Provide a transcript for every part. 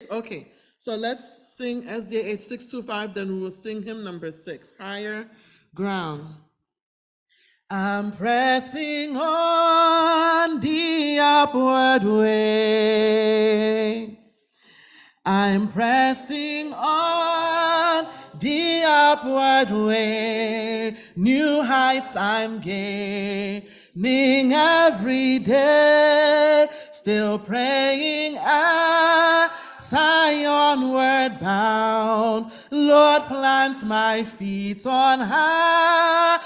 Okay, so let's sing SDA 8625, then we will sing hymn number 6, Higher Ground. I'm pressing on the upward way. I'm pressing on the upward way. New heights I'm gaining every day. Still praying as I onward bound. Lord, plant my feet on higher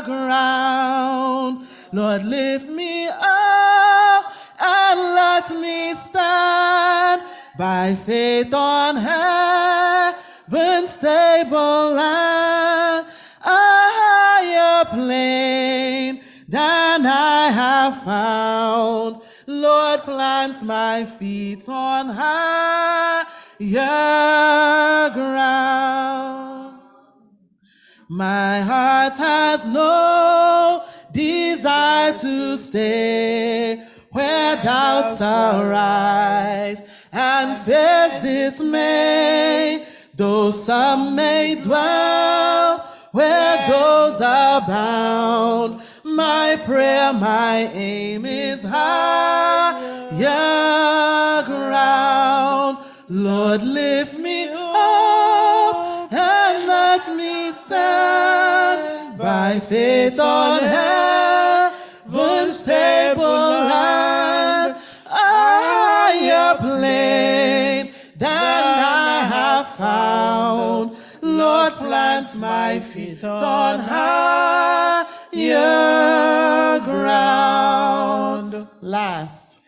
ground. Lord, lift me up and let me stand by faith on heaven's stable land, a higher plane than I have found. Lord, plant my feet on higher ground. My heart has no desire to stay where doubts arise and fears dismay, though some may dwell where those are bound. My prayer, my aim is higher ground. Lord, lift me up and let me stand by faith on heaven's stable land, a higher plane than I have found. Lord, plant my feet on higher ground. Last,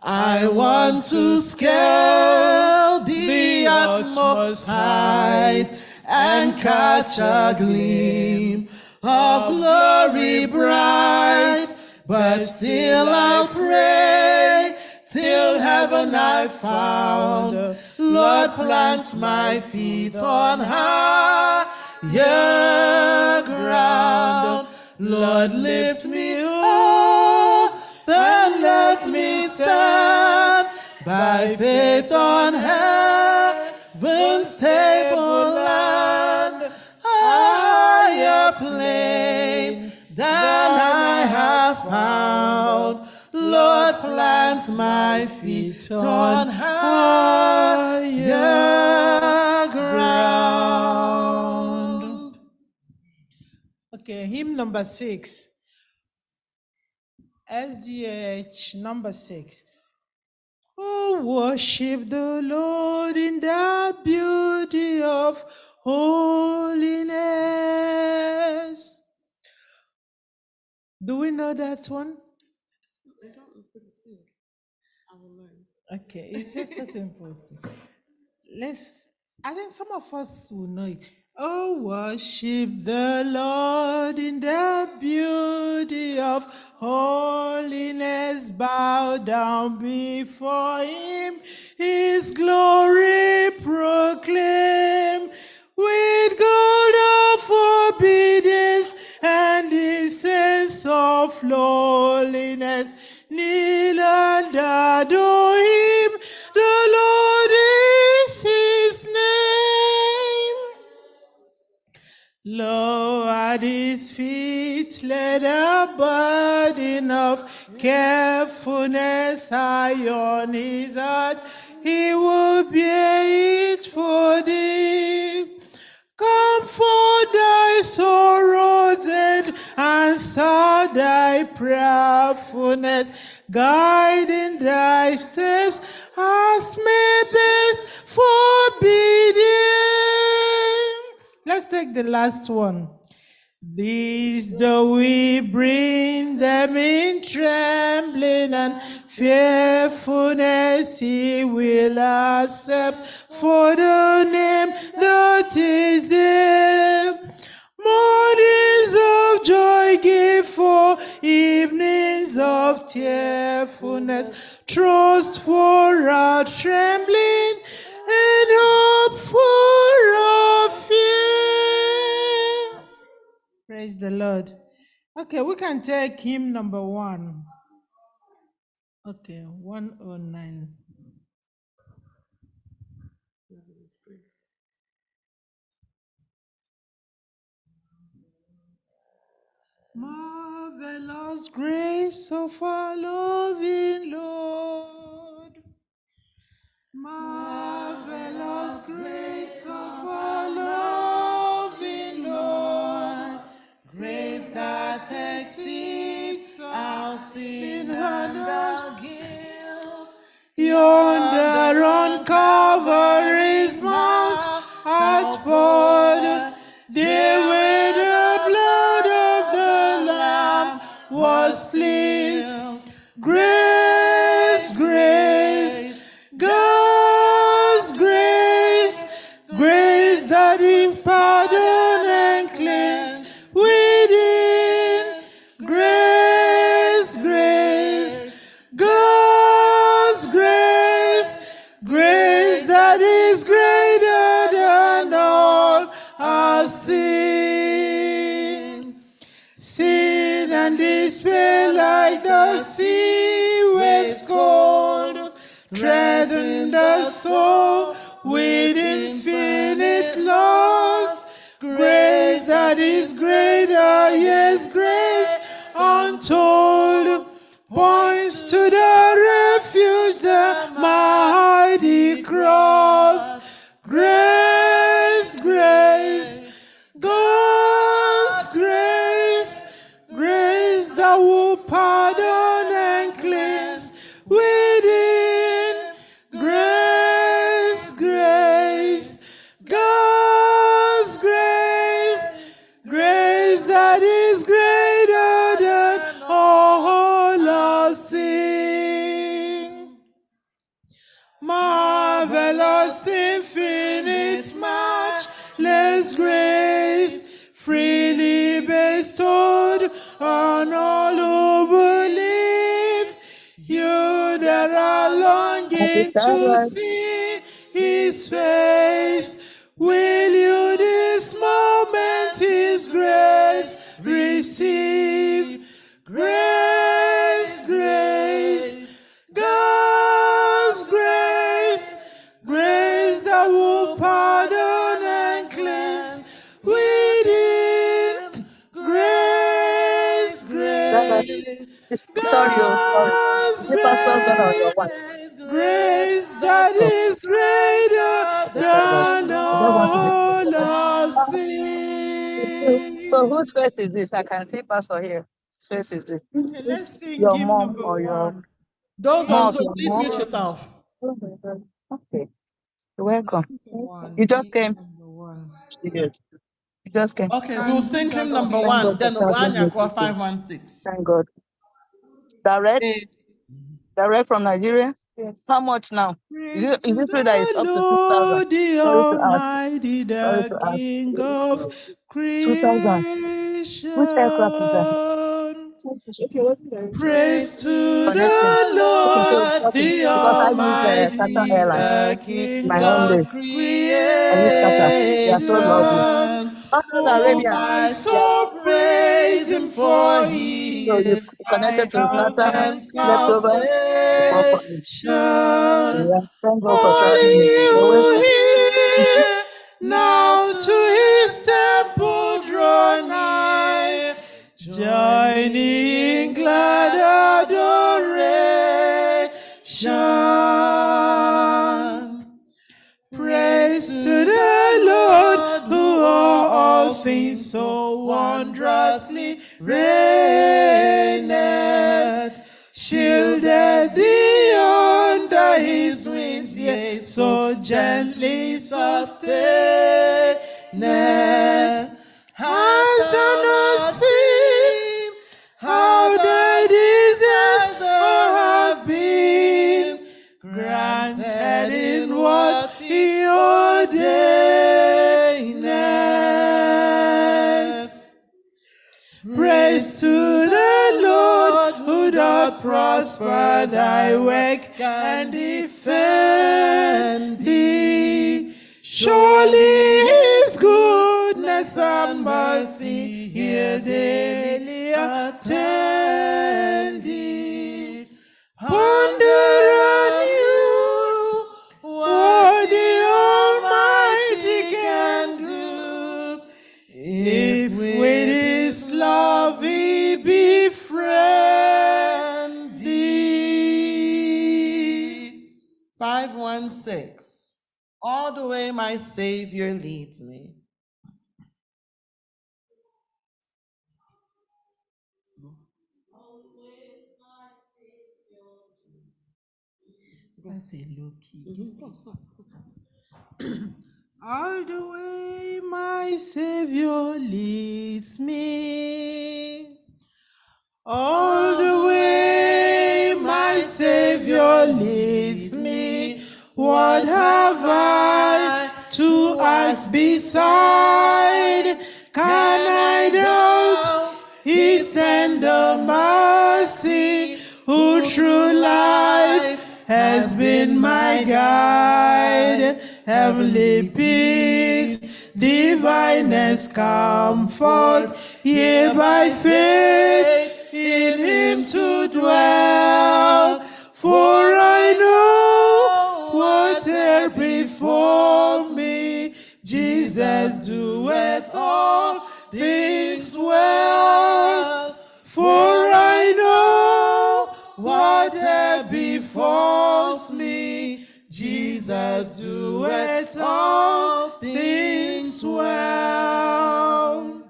I want to scale the utmost height and catch a gleam of glory bright, but still I'll pray till heaven I've found. Lord, plant my feet on higher ground. Lord, lift me up and let me stand by faith on heaven's stable land, a higher plane than I have found. Lord, plant my feet on higher ground. Okay, hymn number 6. SDH number 6. Oh, worship the Lord in the beauty of holiness. Do we know that one? I don't know if it's sing. I will learn. Okay, it's just a simple. I think some of us will know it. Oh, worship the Lord in the beauty of holiness. Bow down before him, his glory proclaim. With God of obedience and his sense of lowliness, kneel and adore him. The Lord is his name. Lo, at his feet laid a burden of carefulness high on his heart. He will bear it for thee. Comfort thy sorrows and answer thy prayerfulness, guiding thy steps as may best forbid him. Let's take the last one. These though we bring them in trembling and fearfulness, he will accept for the name that is there. Mornings of joy give for evenings of tearfulness, trust for our trembling and hope for our fear. Praise the Lord. Okay, we can take hymn number 1. Okay, 109. Marvelous grace of our loving Lord. Marvelous grace of our loving Lord. Grace that exceeds our sin and our guilt. Yonder on Calvary's mount outpoured, there where the blood of the Lamb was spilled. Grace, grace, God's grace, grace that in pardon and cleanse within. Grace, grace, God's grace, grace that is greater than all our sins. Sin and despair like the sea waves cold, threaten the soul with infinite loss. Grace that is greater, yes, grace untold, points to the refuge, the mighty cross. Grace, grace, God's grace, grace that will pardon and cleanse within. Grace, grace, God's grace, grace that is greater than all our sin. Marvelous, infinite, matchless grace, freely bestowed on all who believe. You that are longing to see His face, will you this moment His grace receive? Grace, grace, God's grace, grace that will pardon and cleanse within. Grace, grace, God's grace that is greater than all our sin. So whose face is this? I can see Pastor here. Whose face is this? Okay, let's sing Your hymn mom number or your one. Those mom? on Zoom, please mute yourself. Okay. You're welcome. One, You just came. number one. You just came. Okay, we'll sing him Jesus number name. one, then Thank God. Oanyakwa 516. Thank God. Direct? Eh, Direct from Nigeria? Yes. How much now? Is Praise it to true that it's the up to 6,000? Lord, the Sorry to ask. Almighty, Sorry the to ask. King of 2,000. Which aircraft is that? creation. Okay, what's the Praise to connecting? the Okay, so Lord, okay. the Because I use Qatar Almighty, Airlines. the King My own of day. I use Qatar. They are so lovely. creation. Also Oh, Arabian. my soul, praise Him, for He So you is my connected to help Qatar, and slept over, work for me. salvation. Yeah, thank God for All traveling. You're you welcome. here now to His temple draw nigh, joining glad adoration. Praise to the Lord, who o'er all things so wondrously reigneth, shielded thee under His wings, yea, so gently sustaineth. Hast thou not seen how thy desires have been granted in what He ordaineth? Praise to the Lord, who doth prosper thy work and defend thee. Surely His goodness and mercy here daily attend thee. Ponder anew what the Almighty 516. All the way my Savior leads me. Let's say low key. All the way my Savior leads me. All the way my Savior leads me. What have I to ask beside? Can I doubt His tender mercy, who through life has been my guide? Heavenly peace, divinest comfort, here by faith in Him to dwell. For I know whate'er before me, Jesus doeth all things well. For I know whate'er befalls me, Jesus doeth all things well.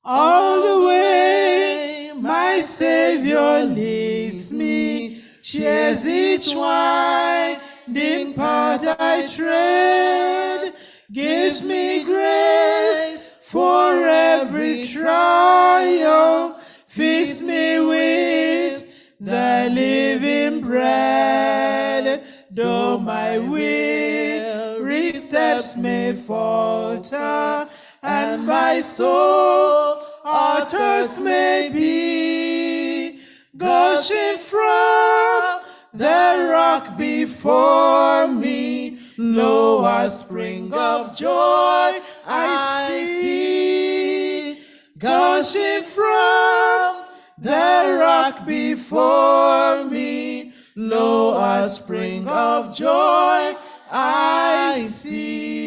All the way my Savior leads me, shares each winding path I tread, gives me grace for every trial, feeds me with the living bread. Though my weary steps may falter, and my soul athirst may be, gushing from the rock before me, lo, a spring of joy I see. Gushing from the rock before me, lo, a spring of joy I see.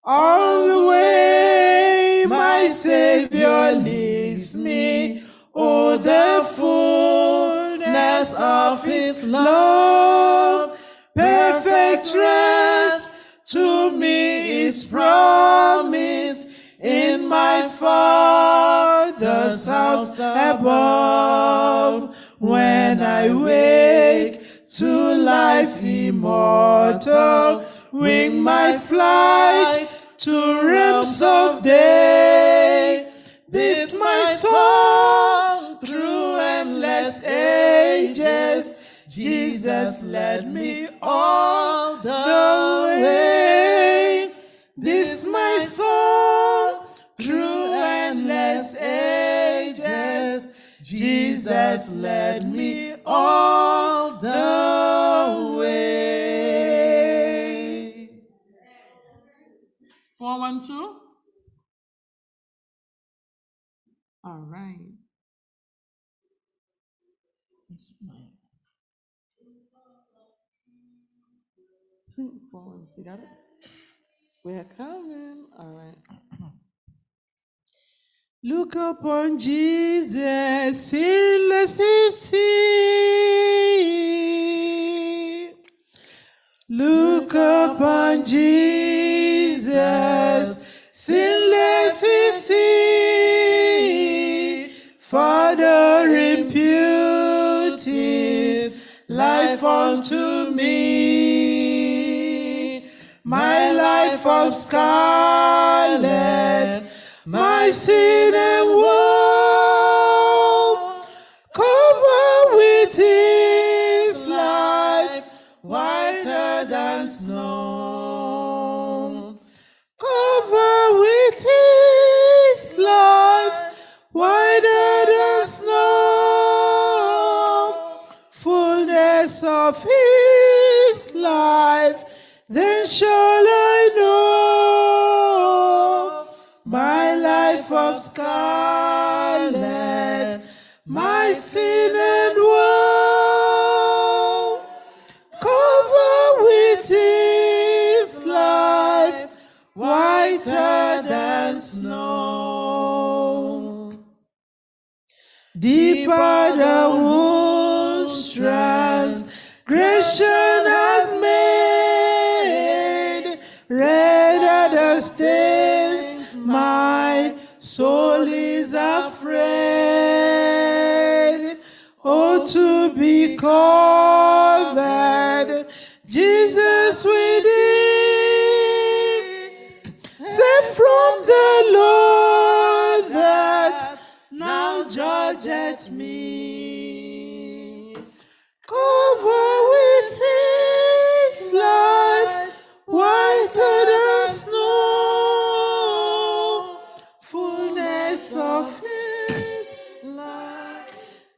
All the way my Savior leads me, oh, the fullness of His love, perfect rest to me is promised in my Father's house above. When I wake to life immortal, wing my flight to realms of day. This my song through endless ages, Jesus led me all the way. This my song through endless ages, Jesus led me all the way. 412. All right. This one. 412. Got it? We're coming. All right. Look upon Jesus, sinless is He. Look upon Jesus, sinless is He. Father, impute His life unto me. My life of scarlet, my sin and woe, cover with His life, whiter than snow. Cover with His life, whiter than snow. Fullness of His life, then shall I know. My life of scarlet, my sin and woe, cover with His life, whiter than snow. Deeper the wounds, Creation has made red are the stains. My soul is afraid. Oh, to be covered, Jesus within. Say from the Lord that now judgeth me. Cover with his life, whiter than snow, fullness of his life.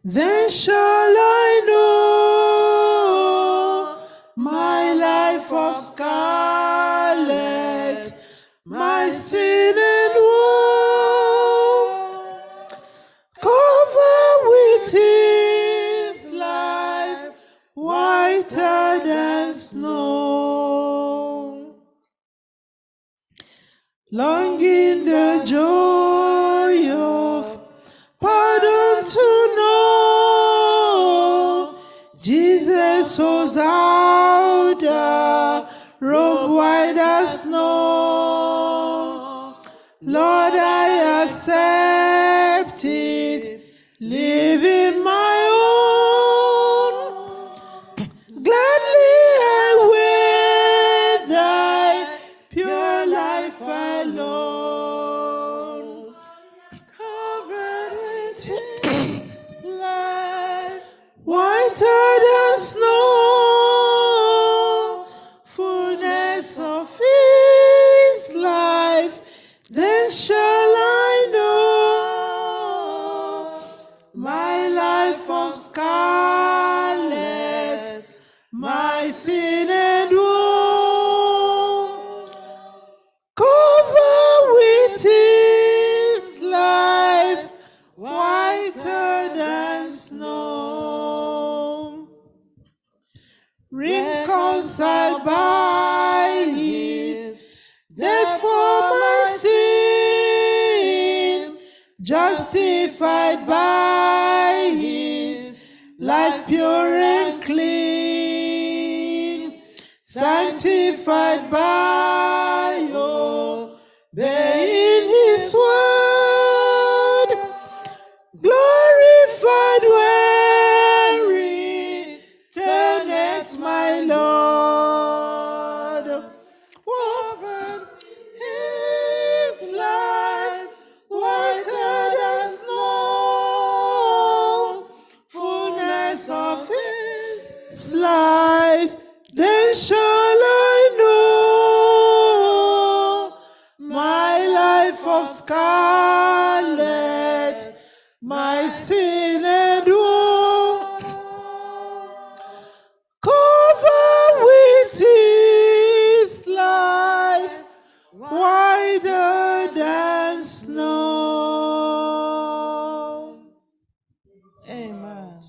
Then shall I know my life of scarlet, my sin and woe. Cover with his life, whiter than snow. Longing the joy of pardon to know Jesus was out the robe white as snow. Lord, I accept it, live in my own. Gladly I wear thy pure life alone. Covered with his life, whiter than snow, fullness of his life. Then shall I know my life of scarlet, my sin and woe. Cover with his life, whiter than snow. Reconciled by his death for my sin, justified by his life pure and clean, sanctified by obeying his word, glorified when returneth my Lord. Covered his life, whiter than snow, fullness of his life. Then shall I know my life of scarlet, my sin and woe. Cover with his life, whiter than snow. Amen.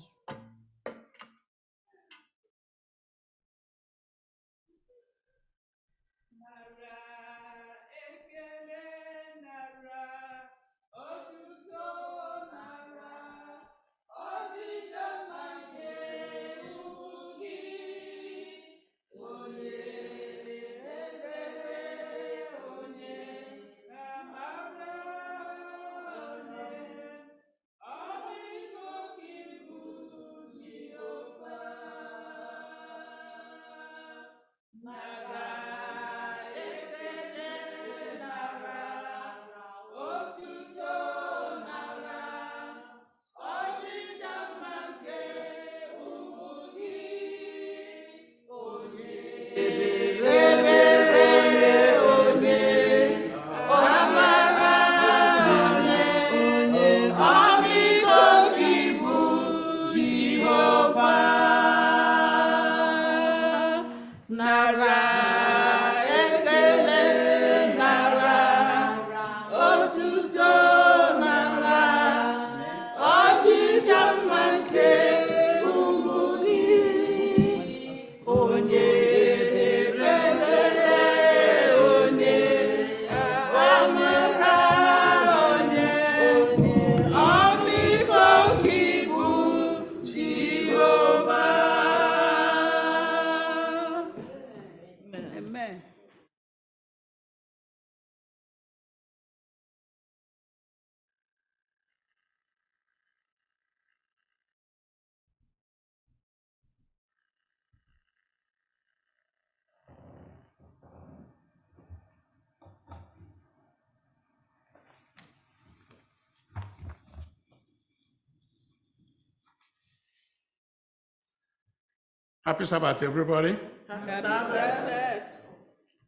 Happy Sabbath, everybody. Happy Sabbath.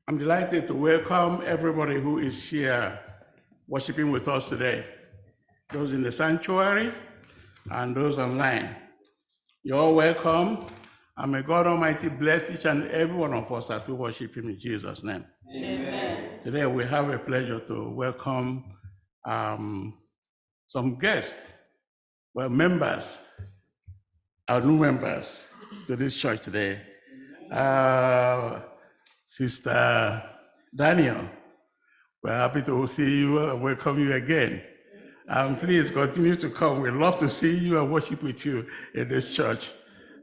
I'm delighted to welcome everybody who is here worshiping with us today. Those in the sanctuary and those online. You're all welcome, and may God Almighty bless each and every one of us as we worship Him in Jesus' name. Amen. Today we have a pleasure to welcome some guests, members, our new members to this church today. Sister Daniel, we're happy to see you and welcome you again. And please continue to come. We'd love to see you and worship with you in this church.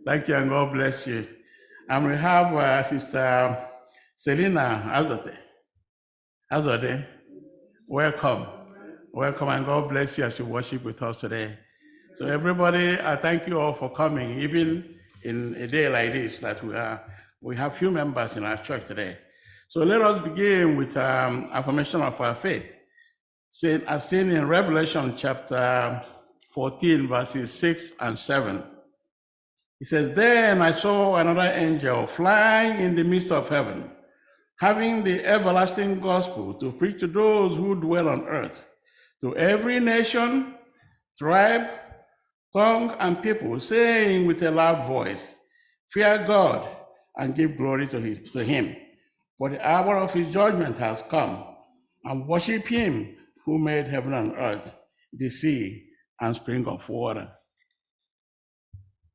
Thank you and God bless you. And we have Sister Selena Azode. Welcome. Welcome and God bless you as you worship with us today. So everybody, I thank you all for coming, even in a day like this that we have few members in our church today. So let us begin with affirmation of our faith. As seen in Revelation chapter 14, verses 6 and 7. It says, "Then I saw another angel flying in the midst of heaven, having the everlasting gospel to preach to those who dwell on earth, to every nation, tribe, tongue, and people, saying with a loud voice, 'Fear God and give glory to Him, for the hour of His judgment has come, and worship Him who made heaven and earth, the sea, and spring of water.'"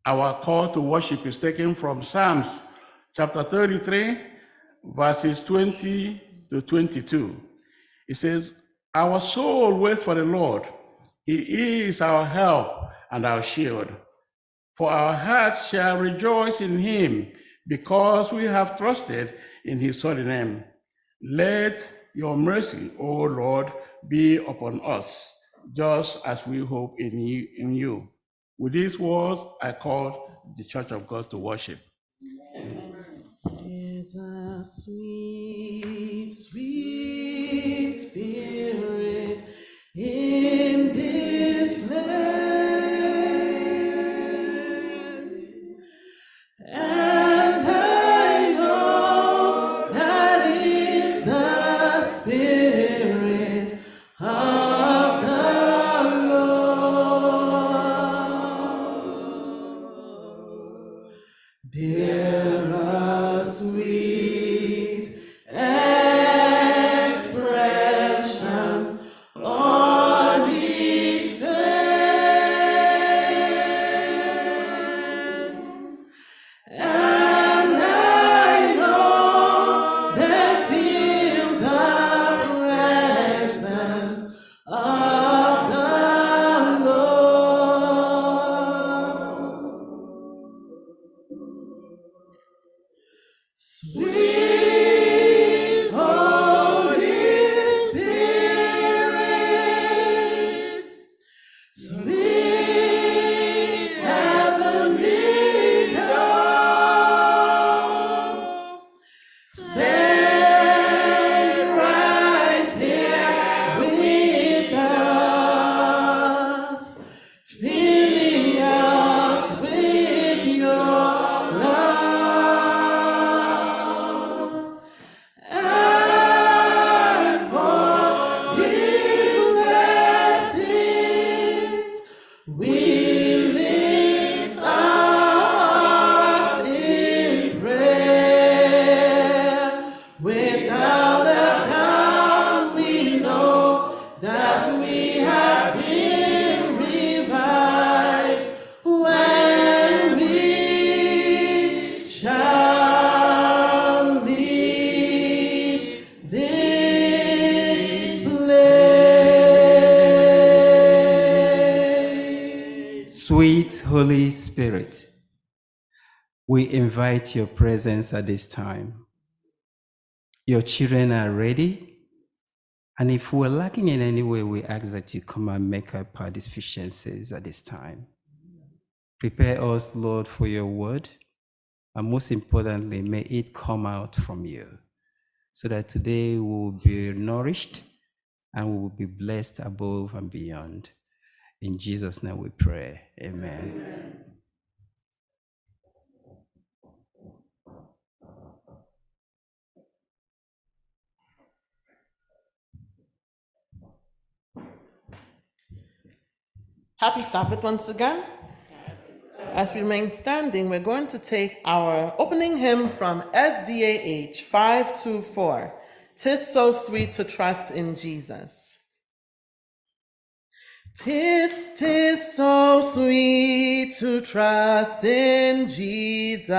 Our call to worship is taken from Psalms chapter 33, verses 20 to 22. It says, "Our soul waits for the Lord. He is our help and our shield. For our hearts shall rejoice in Him, because we have trusted in His holy name. Let your mercy, O Lord, be upon us, just as we hope in you. With these words, I call the Church of God to worship. Is a sweet, sweet spirit in this place, and I know that it's the Spirit of the Lord. There are sweet expressions on each face, and I know they feel the presence of the Lord. Sweet Holy Spirit, sweet heavenly dove, stay right here with us, filling us with your love. And for these blessings, we lift our hearts in prayer. Without a doubt, we know that we have been revived when we shall leave this place. Sweet Holy Spirit, we invite your presence at this time. Your children are ready, and if we're lacking in any way, we ask that you come and make up our deficiencies at this time. Prepare us, Lord, for your word, and most importantly, may it come out from you, so that today we will be nourished and we will be blessed above and beyond. In Jesus' name we pray. Amen. Happy Sabbath once again. As we remain standing, we're going to take our opening hymn from SDAH 524, "'Tis So Sweet to Trust in Jesus." 'Tis so sweet to trust in Jesus.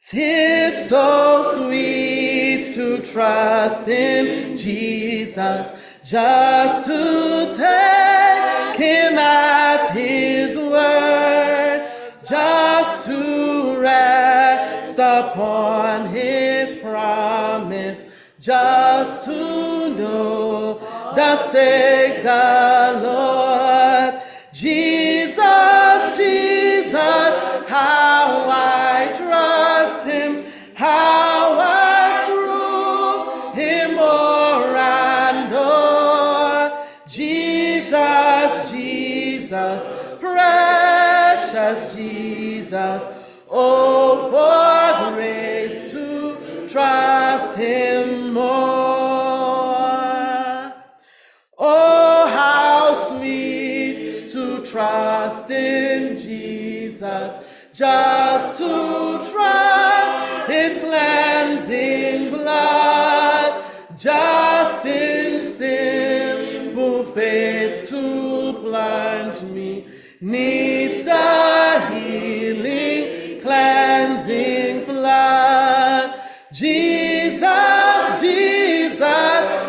'Tis so sweet to trust in Jesus, just to take him at his word, just to rest upon his promise, just to know thus saith the Lord. Jesus, Jesus, how I trust him, how I prove him more and more. Jesus, Jesus, precious Jesus, oh, for grace to trust him more. Oh, how sweet to trust in Jesus, just to trust his cleansing blood, just in simple faith to plunge me 'neath the healing, cleansing flood. Jesus, Jesus,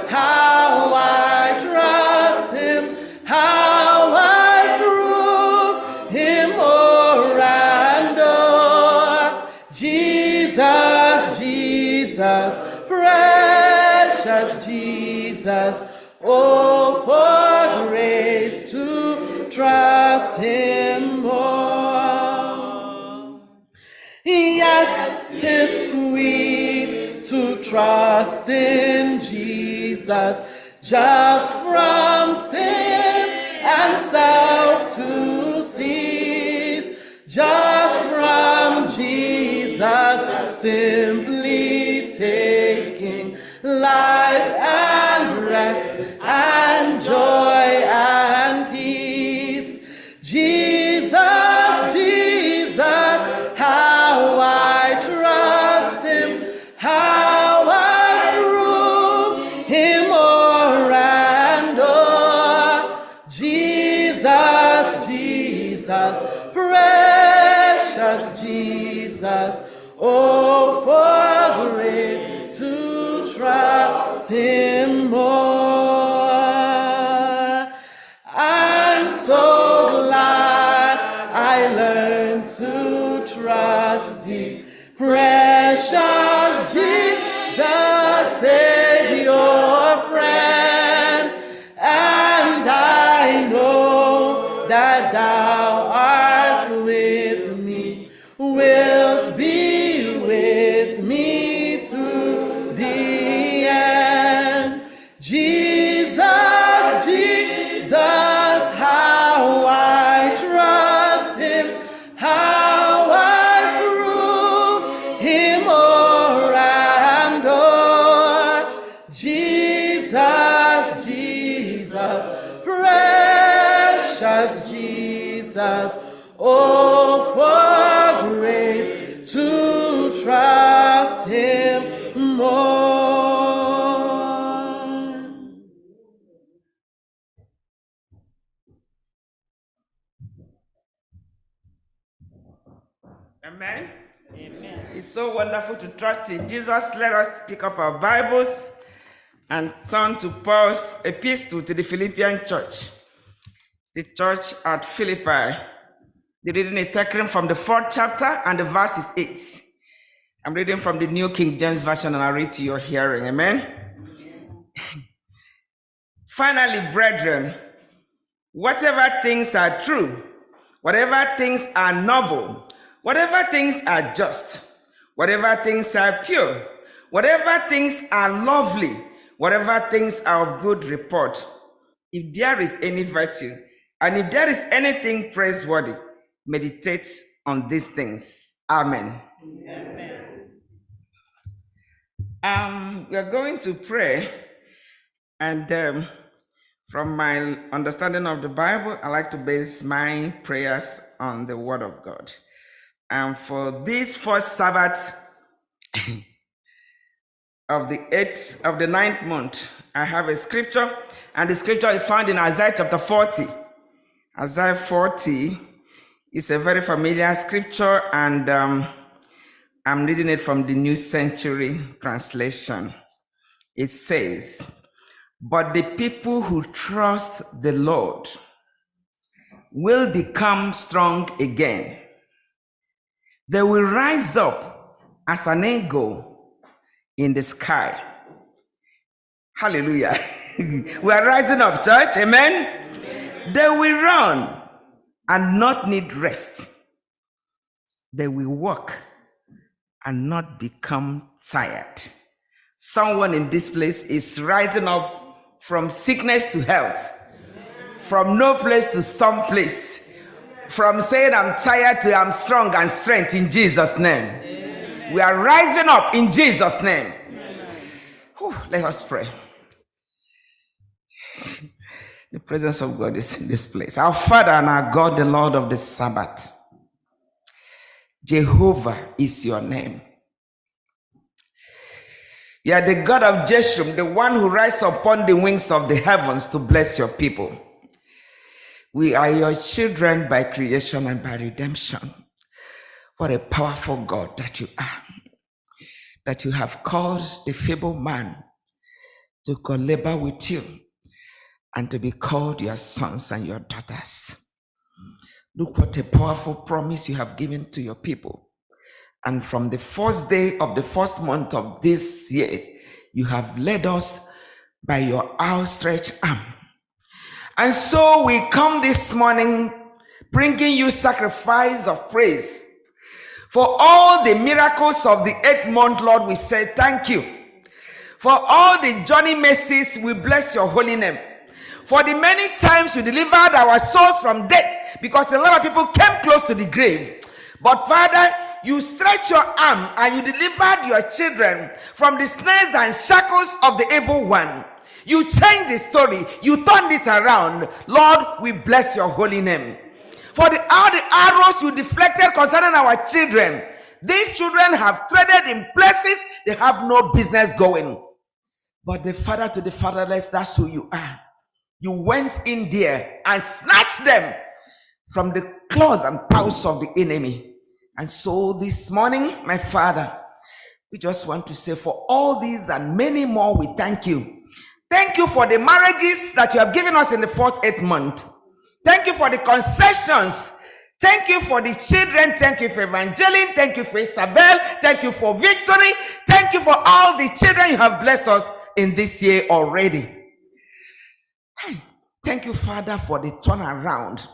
how I trust him, how I prove him more and more. Jesus, Jesus, precious Jesus, oh, for grace to trust him more. Yes, 'tis sweet to trust in Jesus, just from sin and self to cease, just from Jesus simply taking life and rest and joy and peace. Jesus, Jesus, how I trust him, how I proved him more and more. Jesus, Jesus, precious Jesus, oh, for grace to trust him more. I'm so glad I learned to trust thee, precious Jesus, Savior, friend, and I know that thou art with me, wilt be with me to the end. Jesus, Jesus, how I trust him, how I prove him more and more. Jesus, Jesus, precious Jesus, oh, for grace to trust him more. Amen. Amen. It's so wonderful to trust in Jesus. Let us pick up our Bibles and turn to Paul's epistle to the Philippian church, the church at Philippi. The reading is taken from the 4th chapter and the verse is 8. I'm reading from the New King James Version and I'll read to your hearing. Amen. Finally, brethren, whatever things are true, whatever things are noble, whatever things are just, whatever things are pure, whatever things are lovely, whatever things are of good report, if there is any virtue, and if there is anything praiseworthy, meditate on these things. Amen. We are going to pray, and From my understanding of the Bible, I like to base my prayers on the Word of God. And for this first Sabbath of the ninth month, I have a scripture, and the scripture is found in Isaiah chapter 40. Isaiah 40 is a very familiar scripture, and I'm reading it from the New Century Translation. It says, "But the people who trust the Lord will become strong again. They will rise up as an eagle in the sky." Hallelujah. We are rising up, church. Amen. They will run and not need rest. They will walk and not become tired. Someone in this place is rising up from sickness to health, from no place to some place, from saying I'm tired to I'm strong and strength in Jesus' name. We are rising up in Jesus' name. Whew, let us pray. The presence of God is in this place. Our Father and our God, the Lord of the Sabbath, Jehovah is your name. You are the God of Jeshurun, the one who rises upon the wings of the heavens to bless your people. We are your children by creation and by redemption. What a powerful God that you are, that you have caused the feeble man to co-labor with you and to be called your sons and your daughters. Look what a powerful promise you have given to your people. And from the first day of the first month of this year, you have led us by your outstretched arm. And so we come this morning bringing you sacrifice of praise. For all the miracles of the 8th month, Lord, we say thank you. For all the journey mercies, we bless your holy name. For the many times you delivered our souls from death, because a lot of people came close to the grave. But Father, you stretched your arm and you delivered your children from the snares and shackles of the evil one. You changed the story. You turned it around. Lord, we bless your holy name. For all the arrows you deflected concerning our children, these children have treaded in places they have no business going. But the father to the fatherless, that's who you are. You went in there and snatched them from the claws and paws of the enemy. And so this morning, my Father, we just want to say for all these and many more, we thank you. Thank you for the marriages that you have given us in the first 8th month. Thank you for the concessions. Thank you for the children. Thank you for Evangeline. Thank you for Isabel. Thank you for Victory. Thank you for all the children you have blessed us in this year already. Thank you, Father, for the turnaround.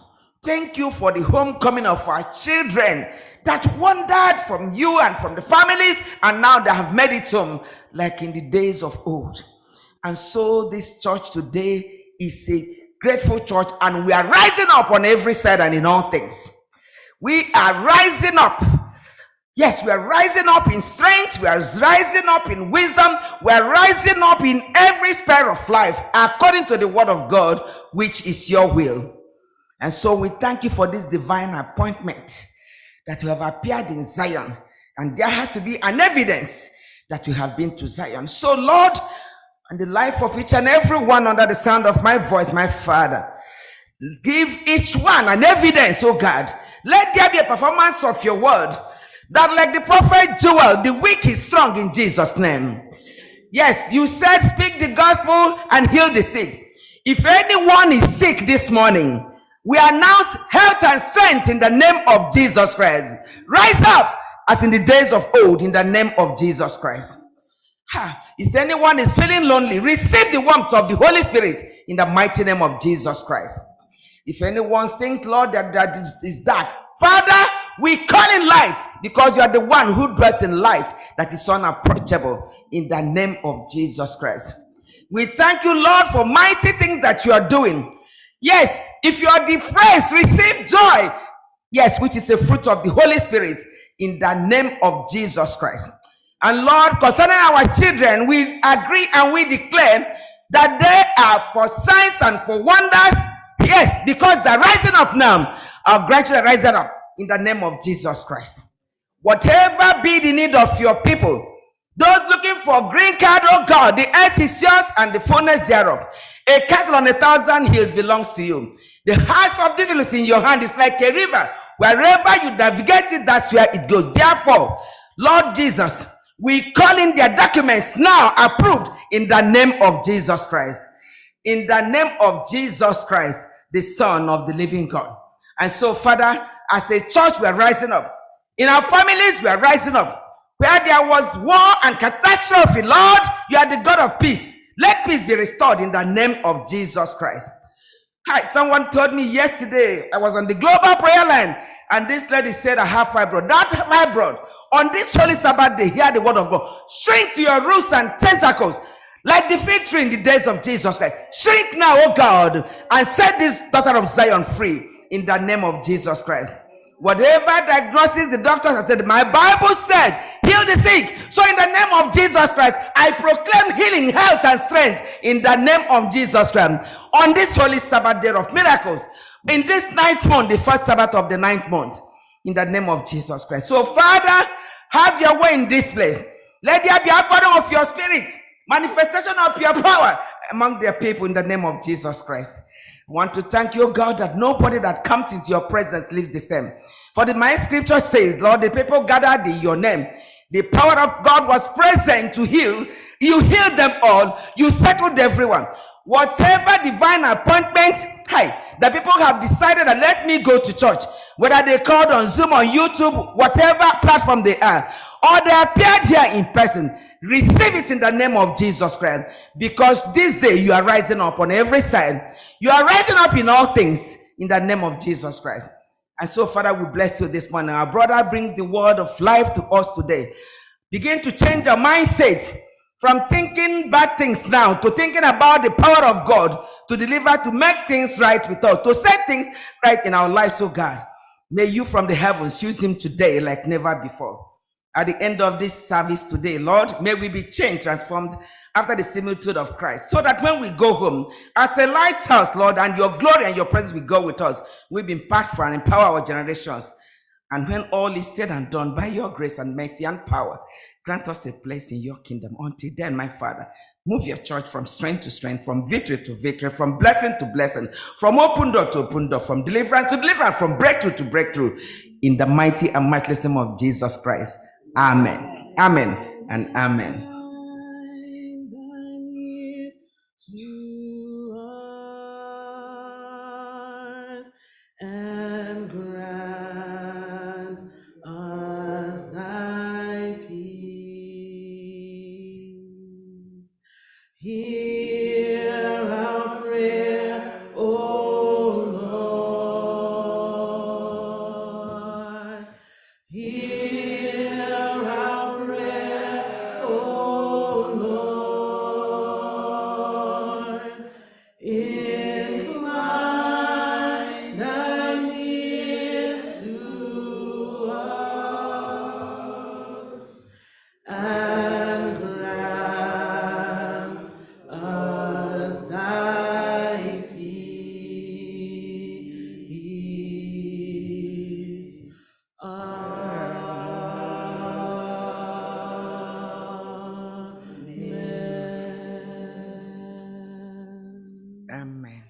Thank you for the homecoming of our children that wandered from you and from the families, and now they have made it home like in the days of old. And so this church today is a grateful church, and we are rising up on every side and in all things. We are rising up. Yes, we are rising up in strength. We are rising up in wisdom. We are rising up in every sphere of life according to the word of God, which is your will. And so we thank you for this divine appointment that you have appeared in Zion. And there has to be an evidence that you have been to Zion. So Lord, and the life of each and every one under the sound of my voice, my Father, give each one an evidence, oh God. Let there be a performance of your word, that like the prophet Joel, the weak is strong in Jesus' name. Yes, you said speak the gospel and heal the sick. If anyone is sick this morning, we announce health and strength in the name of Jesus Christ. Rise up as in the days of old in the name of Jesus Christ. If anyone is feeling lonely, receive the warmth of the Holy Spirit in the mighty name of Jesus Christ. If anyone thinks, Lord, that is dark, Father, we call in light, because you are the one who dwells in light that is unapproachable in the name of Jesus Christ. We thank you, Lord, for mighty things that you are doing. Yes, if you are depressed, receive joy. Yes, which is a fruit of the Holy Spirit in the name of Jesus Christ. And Lord, concerning our children, we agree and we declare that they are for signs and for wonders. Yes, because they're rising up now. Our grandchildren are rising up in the name of Jesus Christ. Whatever be the need of your people, those looking for green card, oh God, the earth is yours and the fullness thereof. A cattle on 1,000 hills belongs to you. The house of difficulty in your hand is like a river. Wherever you navigate it, that's where it goes. Therefore, Lord Jesus, we call in their documents now approved in the name of Jesus Christ. In the name of Jesus Christ, the Son of the living God. And so, Father, as a church, we are rising up. In our families, we are rising up. Where there was war and catastrophe, Lord, you are the God of peace. Let peace be restored in the name of Jesus Christ. Hi, someone told me yesterday, I was on the global prayer line, and this lady said, I have fibroid. That fibroid, on this holy Sabbath day, hear the word of God. Shrink to your roots and tentacles, like the fig tree in the days of Jesus Christ. Shrink now, oh God, and set this daughter of Zion free in the name of Jesus Christ. Whatever diagnosis the doctors have said, my Bible said, heal the sick. So in the name of Jesus Christ, I proclaim healing, health, and strength in the name of Jesus Christ. On this holy Sabbath day of miracles, in this 9th month, the first Sabbath of the 9th month, in the name of Jesus Christ. So Father, have your way in this place. Let there be outpouring of your spirit, manifestation of your power among their people in the name of Jesus Christ. I want to thank you, God, that nobody that comes into your presence lives the same. For my scripture says, Lord, the people gathered in your name. The power of God was present to heal. You healed them all. You settled everyone. Whatever divine appointment, the people have decided that let me go to church. Whether they called on Zoom, on YouTube, whatever platform they are, or they appeared here in person, receive it in the name of Jesus Christ. Because this day you are rising up on every side. You are rising up in all things in the name of Jesus Christ. And so, Father, we bless you this morning. Our brother brings the word of life to us today. Begin to change our mindset from thinking bad things now to thinking about the power of God to deliver, to make things right with us, to set things right in our lives, oh God. May you from the heavens use him today like never before. At the end of this service today, Lord, may we be changed, transformed after the similitude of Christ, so that when we go home, as a lighthouse, Lord, and your glory and your presence will go with us, we'll be impactful and empower our generations. And when all is said and done, by your grace and mercy and power, grant us a place in your kingdom. Until then, my Father, move your church from strength to strength, from victory to victory, from blessing to blessing, from open door to open door, from deliverance to deliverance, from breakthrough to breakthrough. In the mighty and matchless name of Jesus Christ. Amen. Amen and amen. And grant us thy peace. Hear our prayer, O Lord. Hear our prayer, O Lord. Incline thine ears to us, and grant us thy peace. Amen. Amen.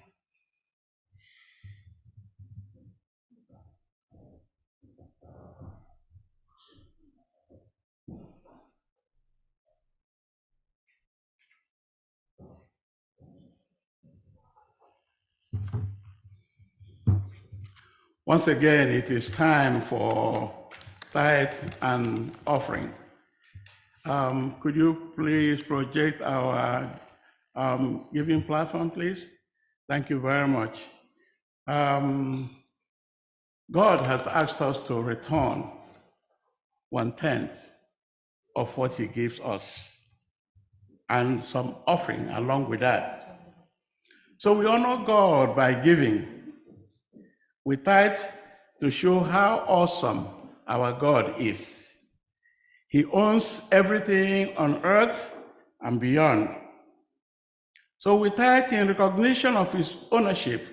Once again, it is time for tithe and offering. Could you please project our giving platform, please? Thank you very much. God has asked us to return 1/10 of what he gives us and some offering along with that. So we honor God by giving. We tithe to show how awesome our God is. He owns everything on earth and beyond. So we tithe in recognition of his ownership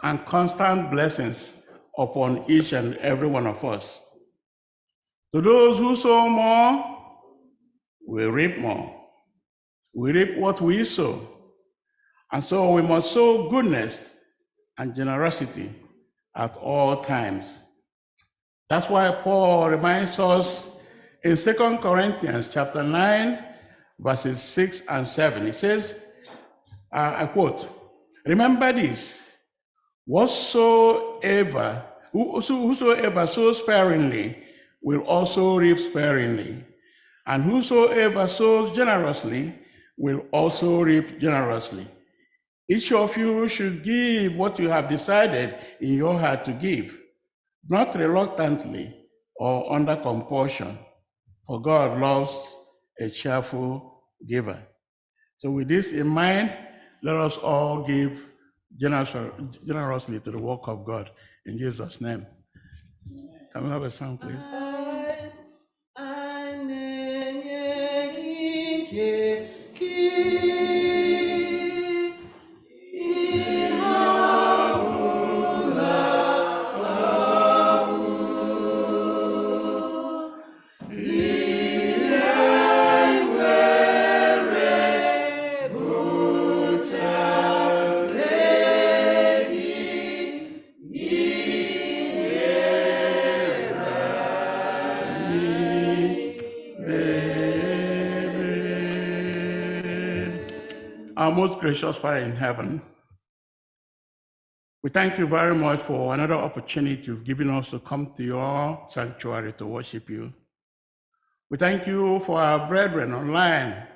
and constant blessings upon each and every one of us. To those who sow more, we reap more. We reap what we sow. And so we must sow goodness and generosity at all times. That's why Paul reminds us in 2 Corinthians chapter 9, verses 6 and 7. He says, I quote, "Remember this, whosoever sows sparingly will also reap sparingly, and whosoever sows generously will also reap generously. Each of you should give what you have decided in your heart to give, not reluctantly or under compulsion, for God loves a cheerful giver." So with this in mind, let us all give generously to the work of God in Jesus' name. Can we have a song, please? Our most gracious Father in heaven, we thank you very much for another opportunity you've given us to come to your sanctuary to worship you. We thank you for our brethren online.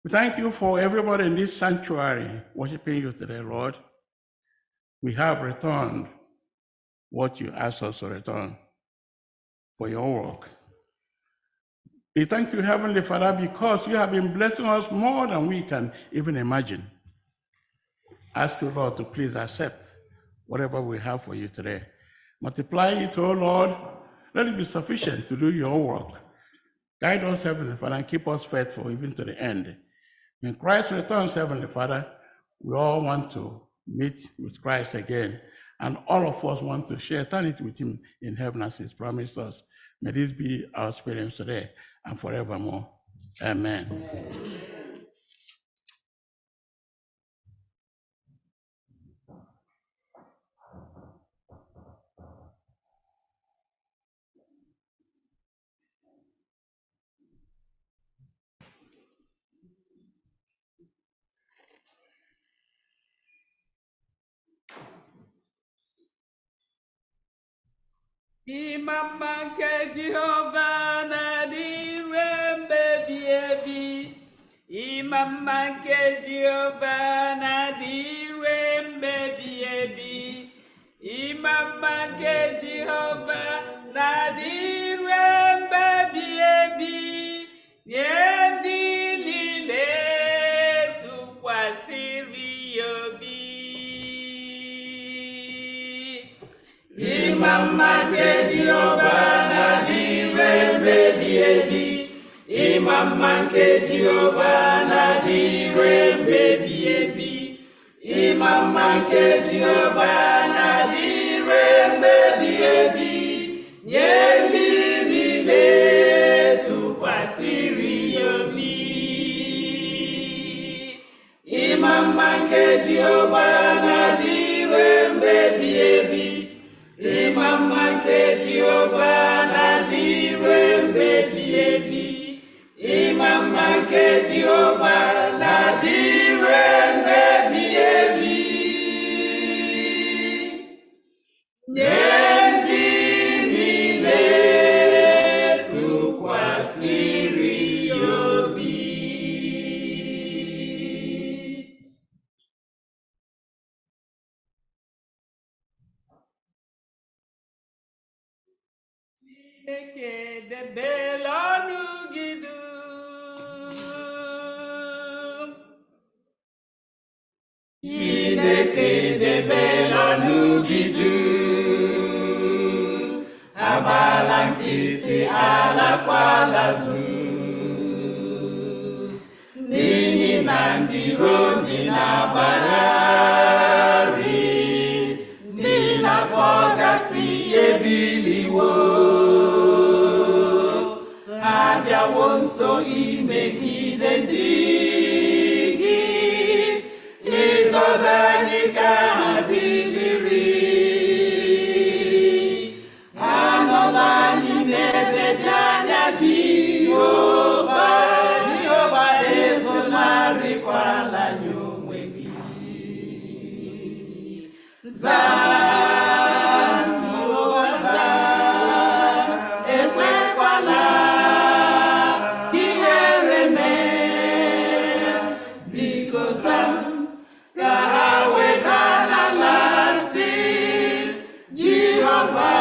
We thank you for everybody in this sanctuary worshiping you today, Lord. We have returned what you asked us to return for your work. We thank you, Heavenly Father, because you have been blessing us more than we can even imagine. Ask you, Lord, to please accept whatever we have for you today. Multiply it, oh Lord. Let it be sufficient to do your work. Guide us, Heavenly Father, and keep us faithful even to the end. When Christ returns, Heavenly Father, we all want to meet with Christ again, and all of us want to share eternity with him in heaven as he's promised us. May this be our experience today and forevermore. Amen. Imama ke Jehovah na di rembe biebi. Imama ke Jehovah na di rembe biebi. Imama ke Jehovah na di rembe biebi. Yendi lile tu kwasiri yobi. Imama ke Jehovah na di rembe biebi. Imama ke Jehovah na di rembe biebi. Imama ke Jehovah na di rembe biebi. Yendi lile tu kwasiri yobi. Imama ke Jehovah na di rembe biebi. Imama ke Jehovah na di rembe biebi. Imama ke Jehovah na di rembe biebi. Yendi lile tu kwasiri yobi. Chineke debela ọnụ gị dum. Chineke debela ọnụ gị dum. Agbala nkịtị, alakwala azụ. N'ihi na ndị iro ndị na-agbagharị, ndị na-akpọgasị ebiliwo, ha bịawo nso imegide ndị gị, ịzọda anyị ka ha biliri. Ha nọla anyị n'ebe dị anya Jehova, Jehova ezonarịkwala anyị onwe gị. Zaa, Jehova, zaa, ekwekwala ka ihere mee, biko zaa, ka ha weda n'ala sị, Jehova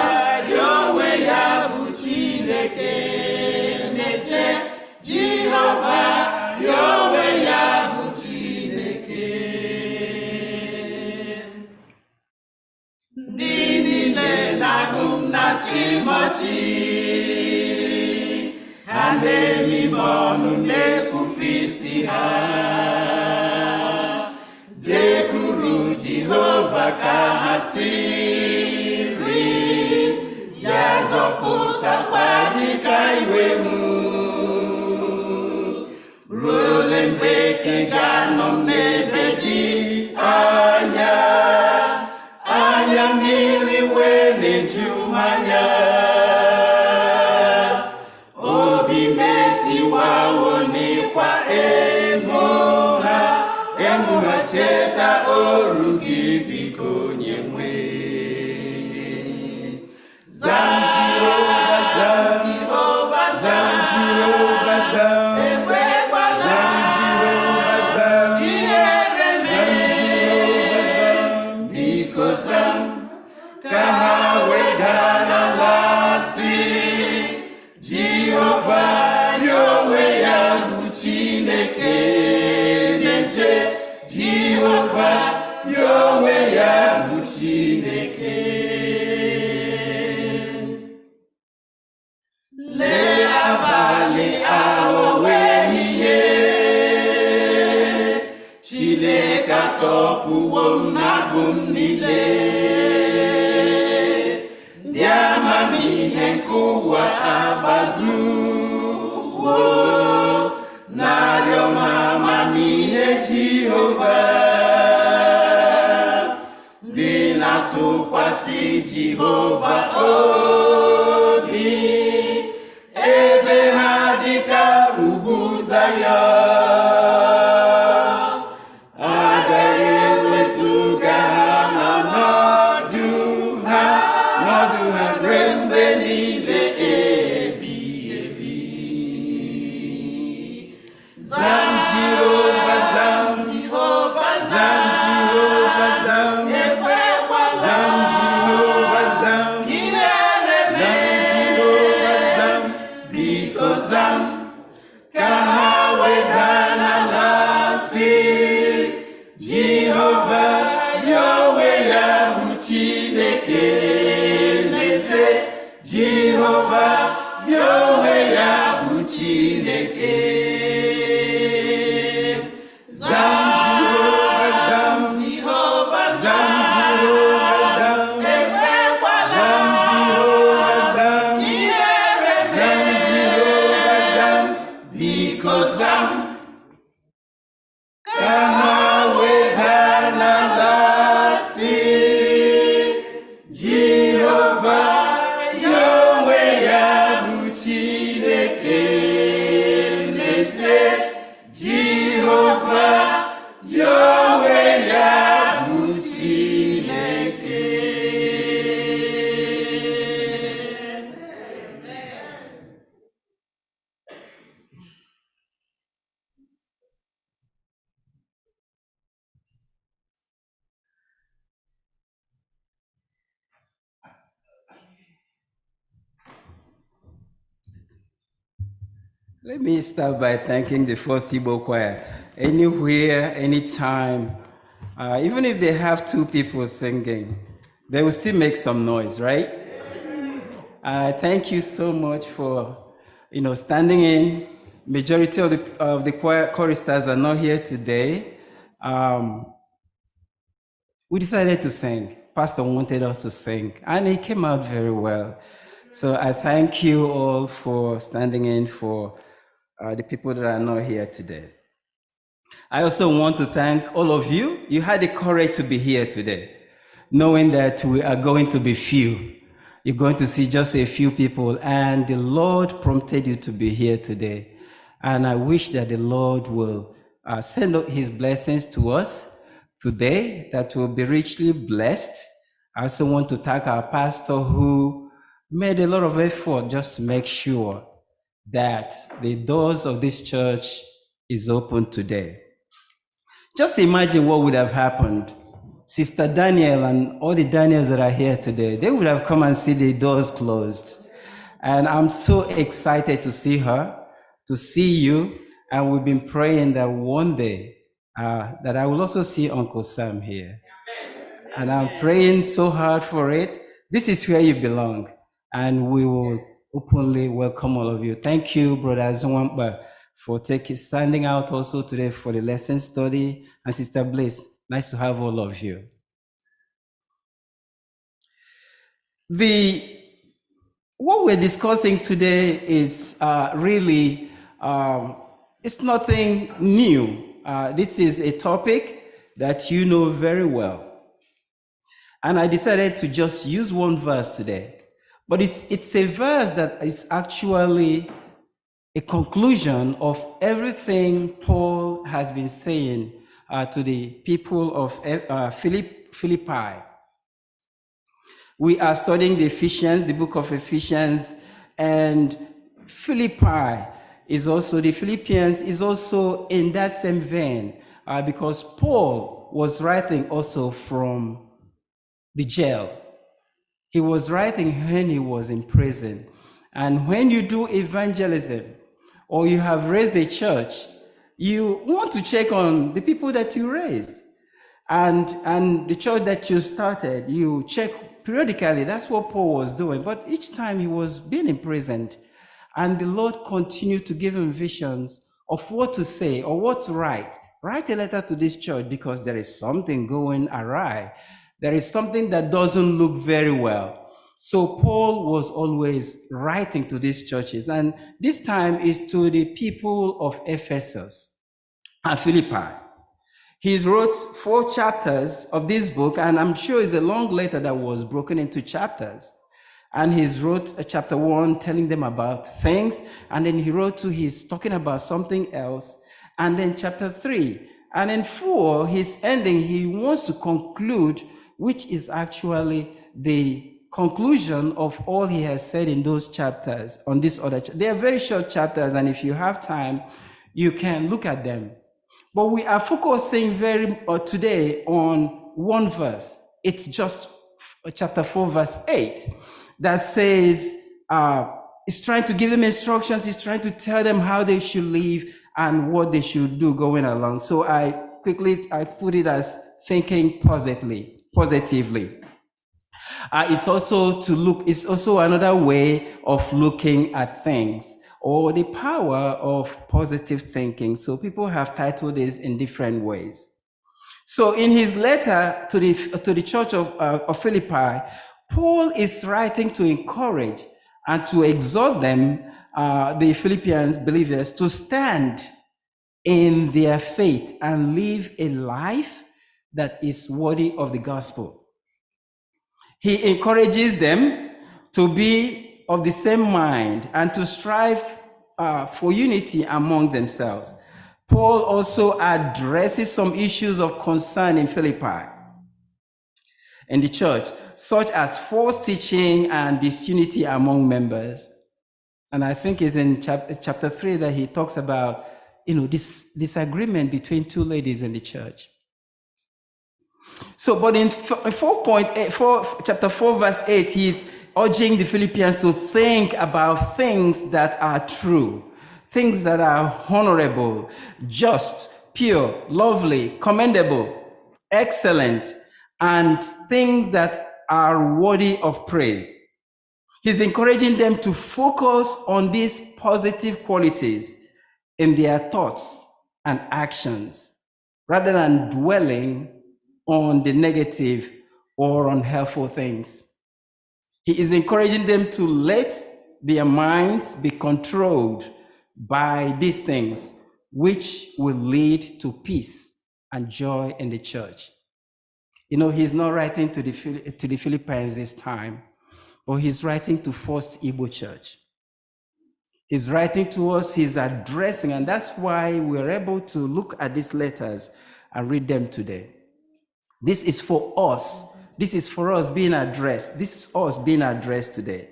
ya onwe ya bụ Chineke, n'ezie Jehova ya onwe ya bụ Chineke. Ndị niile na-agụ m na Chimochi, ha na-emi m ọnụ na-efufe isi ha, jekwuru Jehova ka ha siri, ya zọpụtakwa gị ka iwe m. Ruo ole mgbe ka ị ga-anọ m n'ebe dị anya, anya mmiri wee na-eju m anya, obi m etiwawo n'ịkwa emo ha, cheta oru gị biko nye nwe. Zam Jehova, zam Jehova, zam Jehova, zam ekwekwala Jehova, zam ihere mee, biko zam ka ha weda n'ala sị, Jehova ya onwe ya bụ Chineke, n'ezie Jehova ya onwe ya bụ Chineke. Lee abalị aghọwo ehihie, Chineke atọpụwo m n'abụ m niile. Ndị amamihe nke ụwa agbazuwo, na-arịọ m amamihe Jehova. Ndị na-atụkwasị Jehova obi, ebe ha dịka ugwu Zayọn, agaghị ewezuga ha n'ọnọdụ ha ruo mgbe niile ebighị ebi. Zam Jehova, zam Jehova, zam Jehova, zam ekwekwala zam Jehova, zam ihere mee, Jehova, zam biko zam ka ha weda n'ala sị, Jehova ya onwe ya bụ Chineke, n'ezie Jehova ya onwe ya bụ Chineke. Zam Jehova, zam Jehova, zam Jehova, zam ekwekwala zam Jehova, zam ihere mee, Jehova, zam biko zam ka ha weda n'ala sị, Jehova ya onwe ya bụ Chineke, n'ezie Jehova ya onwe ya bụ Chineke. Let me start by thanking the First Igbo Choir. Anywhere, anytime, even if they have two people singing, they will still make some noise, right? Thank you so much for, standing in, majority of the choristers are not here today. We decided to sing. Pastor wanted us to sing, and it came out very well. So I thank you all for standing in for the people that are not here today. I also want to thank all of you. You had the courage to be here today, knowing that we are going to be few. You're going to see just a few people, and the Lord prompted you to be here today. And I wish that the Lord will send out his blessings to us today, that will be richly blessed. I also want to thank our pastor who made a lot of effort just to make sure that the doors of this church is open today. Just imagine what would have happened. Sister Daniel and all the Daniels that are here today, they would have come and see the doors closed. And I'm so excited to see her, to see you. And we've been praying that one day that I will also see Uncle Sam here. And I'm praying so hard for it. This is where you belong. And we will openly welcome all of you. Thank you, Brother Zwamba, for standing out also today for the lesson study. And Sister Bliss, nice to have all of you. What we're discussing today is really, it's nothing new. This is a topic that you know very well. And I decided to just use one verse today. But it's a verse that is actually a conclusion of everything Paul has been saying to the people of Philippi. We are studying the book of Ephesians, and Philippi is also, the Philippians is also in that same vein, because Paul was writing also from the jail. He was writing when he was in prison. And when you do evangelism, or you have raised a church, you want to check on the people that you raised. And the church that you started, you check periodically. That's what Paul was doing. But each time he was being imprisoned, and the Lord continued to give him visions of what to say or what to write. Write a letter to this church because there is something going awry. There is something that doesn't look very well. So Paul was always writing to these churches, and this time is to the people of Ephesus and Philippi. He wrote 4 chapters of this book, and I'm sure it's a long letter that was broken into chapters. And he wrote a chapter 1 telling them about things, and then he wrote 2, he's talking about something else, and then chapter 3. And in 4, his ending, he wants to conclude, which is actually the conclusion of all he has said in those chapters, on this other. They are very short chapters, and if you have time, you can look at them. But we are focusing today on one verse. It's just chapter 4, verse 8, that says, it's trying to give them instructions, it's trying to tell them how they should live and what they should do going along. So I put it as thinking positively. It's also another way of looking at things, or the power of positive thinking. So people have titled this in different ways. So in his letter to the church of Philippi, Paul is writing to encourage and to exhort them, the Philippians believers, to stand in their faith and live a life that is worthy of the gospel. He encourages them to be of the same mind and to strive for unity among themselves. Paul also addresses some issues of concern in Philippi, in the church, such as false teaching and disunity among members. And I think it's in chapter 3 that he talks about, this disagreement between 2 ladies in the church. So, but in chapter 4, verse 8, he's urging the Philippians to think about things that are true, things that are honorable, just, pure, lovely, commendable, excellent, and things that are worthy of praise. He's encouraging them to focus on these positive qualities in their thoughts and actions rather than dwelling on the negative or unhelpful things. He is encouraging them to let their minds be controlled by these things, which will lead to peace and joy in the church. You know, he's not writing to the Philippines this time, but he's writing to First Igbo Church. He's writing to us, he's addressing, and that's why we're able to look at these letters and read them today. This is for us. This is for us being addressed. This is us being addressed today.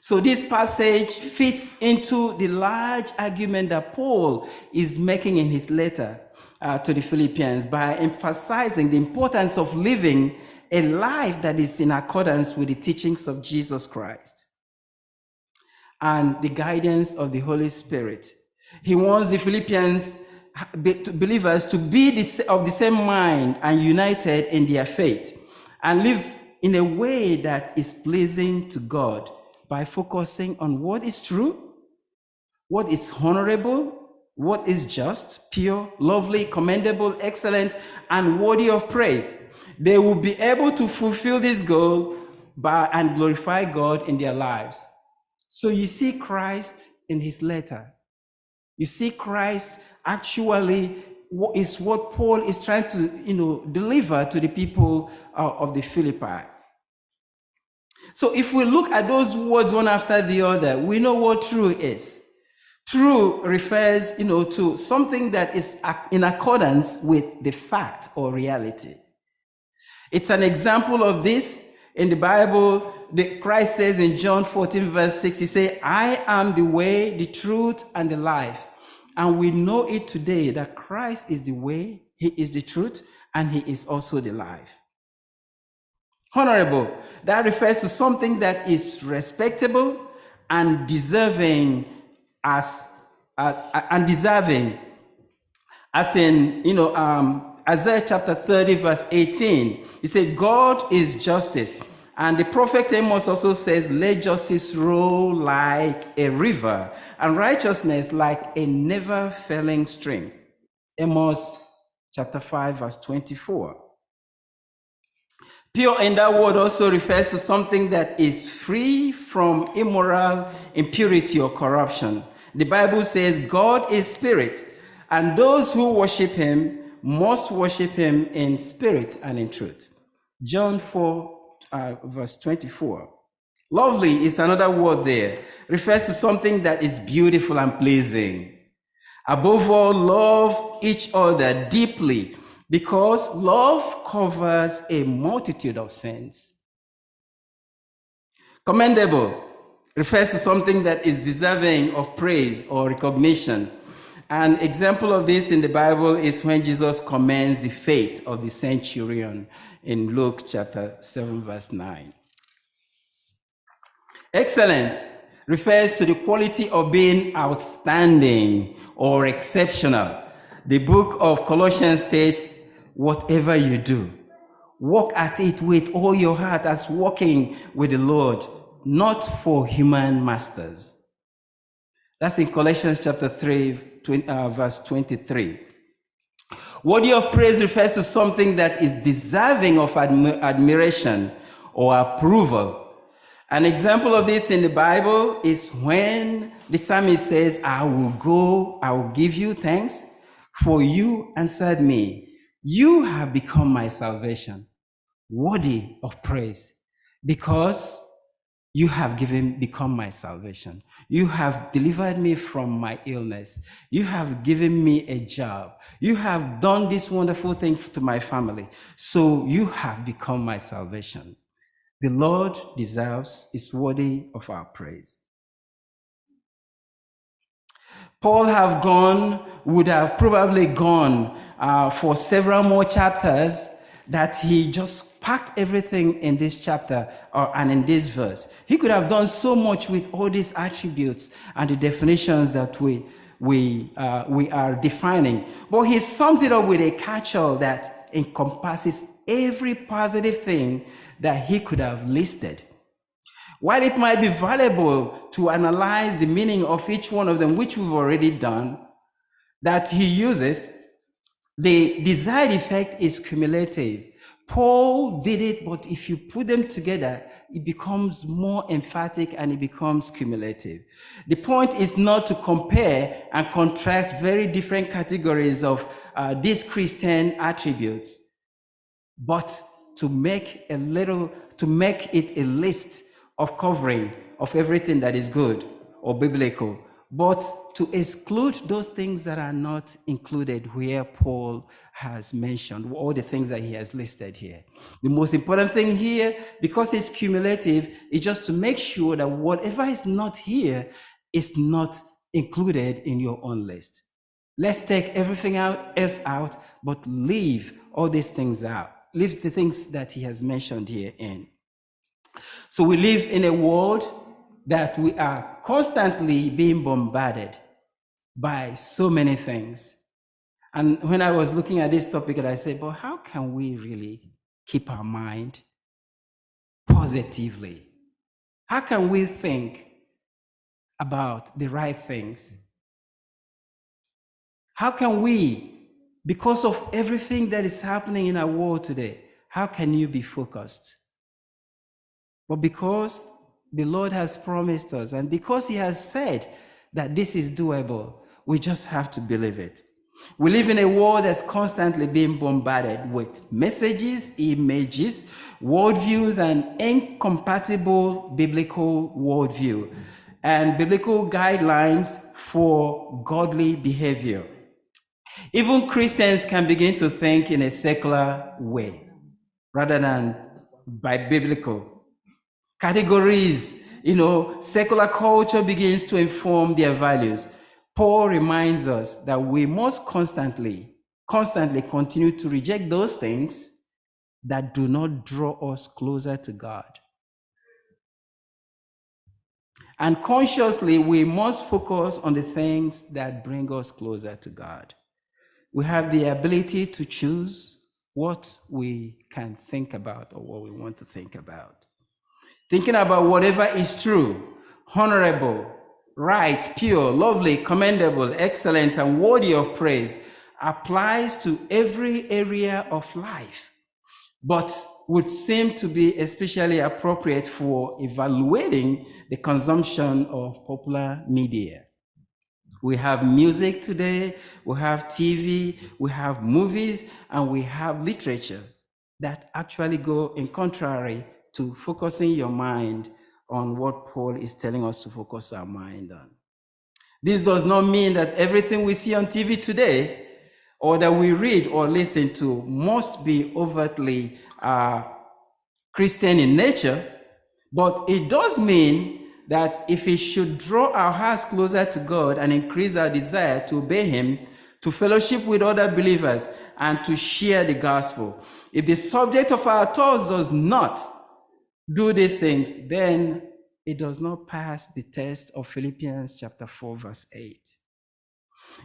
So this passage fits into the large argument that Paul is making in his letter to the Philippians by emphasizing the importance of living a life that is in accordance with the teachings of Jesus Christ and the guidance of the Holy Spirit. He wants the Philippians believers to be of the same mind and united in their faith and live in a way that is pleasing to God by focusing on what is true, what is honorable, what is just, pure, lovely, commendable, excellent, and worthy of praise. They will be able to fulfill this goal and glorify God in their lives. So you see Christ in his letter. You see Christ actually is what Paul is trying to deliver to the people of the Philippi. So if we look at those words one after the other, we know what true is. True refers, to something that is in accordance with the fact or reality. It's an example of this in the Bible. Christ says in John 14 verse 6, he says, I am the way, the truth, and the life. And we know it today that Christ is the way, he is the truth, and he is also the life. Honorable, that refers to something that is respectable and deserving as in, Isaiah chapter 30 verse 18. He said, God is justice. And the prophet Amos also says, let justice roll like a river and righteousness like a never failing stream. Amos chapter 5 verse 24. Pure in that word also refers to something that is free from immoral impurity or corruption. The Bible says God is spirit, and those who worship him must worship him in spirit and in truth. John 4 verse 24. Lovely is another word there. Refers to something that is beautiful and pleasing. Above all, love each other deeply, because love covers a multitude of sins. Commendable refers to something that is deserving of praise or recognition. An example of this in the Bible is when Jesus commends the faith of the centurion in Luke chapter 7 verse 9. Excellence refers to the quality of being outstanding or exceptional. The book of Colossians states, whatever you do, work at it with all your heart as working with the Lord, not for human masters. That's in Colossians chapter 3, verse 23. Worthy of praise refers to something that is deserving of admiration or approval. An example of this in the Bible is when the psalmist says, I will give you thanks, for you answered me. You have become my salvation, worthy of praise, because you have become my salvation. You have delivered me from my illness. You have given me a job. You have done this wonderful thing to my family. So you have become my salvation. The Lord is worthy of our praise. Paul would have probably gone for several more chapters, that he just packed everything in this chapter and in this verse. He could have done so much with all these attributes and the definitions that we are defining. But he sums it up with a catch-all that encompasses every positive thing that he could have listed. While it might be valuable to analyze the meaning of each one of them, which we've already done, that he uses, the desired effect is cumulative. Paul did it, but if you put them together, it becomes more emphatic and it becomes cumulative. The point is not to compare and contrast very different categories of these Christian attributes, but to make it a list of covering of everything that is good or biblical, but to exclude those things that are not included where Paul has mentioned, all the things that he has listed here. The most important thing here, because it's cumulative, is just to make sure that whatever is not here is not included in your own list. Let's take everything else out, but leave all these things out. Leave the things that he has mentioned here in. So we live in a world that we are constantly being bombarded by so many things. And when I was looking at this topic, I said, but how can we really keep our mind positively? How can we think about the right things? How can we, because of everything that is happening in our world today, how can you be focused? But because the Lord has promised us, and because he has said that this is doable, we just have to believe it. We live in a world that's constantly being bombarded with messages, images, worldviews, and incompatible biblical worldview, and biblical guidelines for godly behavior. Even Christians can begin to think in a secular way rather than by biblical categories. Secular culture begins to inform their values. Paul reminds us that we must constantly continue to reject those things that do not draw us closer to God. And consciously, we must focus on the things that bring us closer to God. We have the ability to choose what we can think about or what we want to think about. Thinking about whatever is true, honorable, right, pure, lovely, commendable, excellent, and worthy of praise applies to every area of life, but would seem to be especially appropriate for evaluating the consumption of popular media. We have music today, we have TV, we have movies, and we have literature that actually go in contrary to focusing your mind on what Paul is telling us to focus our mind on. This does not mean that everything we see on TV today or that we read or listen to must be overtly Christian in nature, but it does mean that if it should draw our hearts closer to God and increase our desire to obey him, to fellowship with other believers, and to share the gospel, if the subject of our thoughts does not do these things, then it does not pass the test of Philippians chapter 4, verse 8.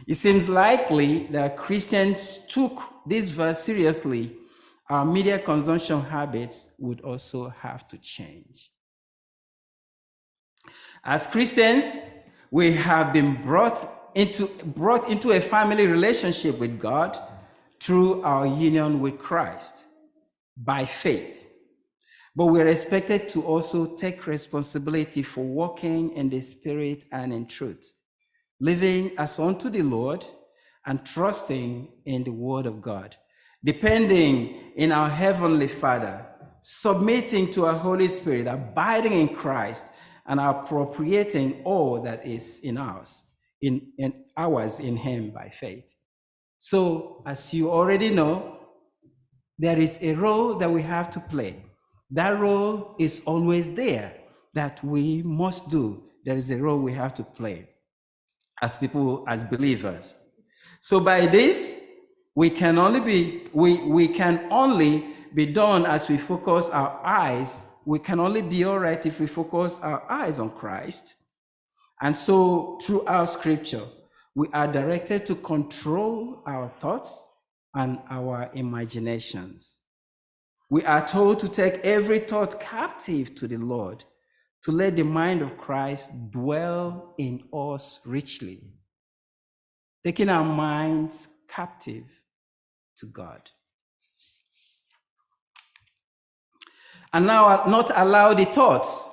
It seems likely that Christians took this verse seriously. Our media consumption habits would also have to change. As Christians, we have been brought into a family relationship with God through our union with Christ by faith. But we're expected to also take responsibility for walking in the Spirit and in truth, living as unto the Lord and trusting in the Word of God, depending in our Heavenly Father, submitting to our Holy Spirit, abiding in Christ, and appropriating all that is in ours in Him by faith. So, as you already know, there is a role that we have to play. That role is always there that we must do. There is a role we have to play as people, as believers. So by this, we can only be done as we focus our eyes. We can only be all right if we focus our eyes on Christ. And so throughout Scripture, we are directed to control our thoughts and our imaginations. We are told to take every thought captive to the Lord, to let the mind of Christ dwell in us richly. taking our minds captive to God. And now not allow the thoughts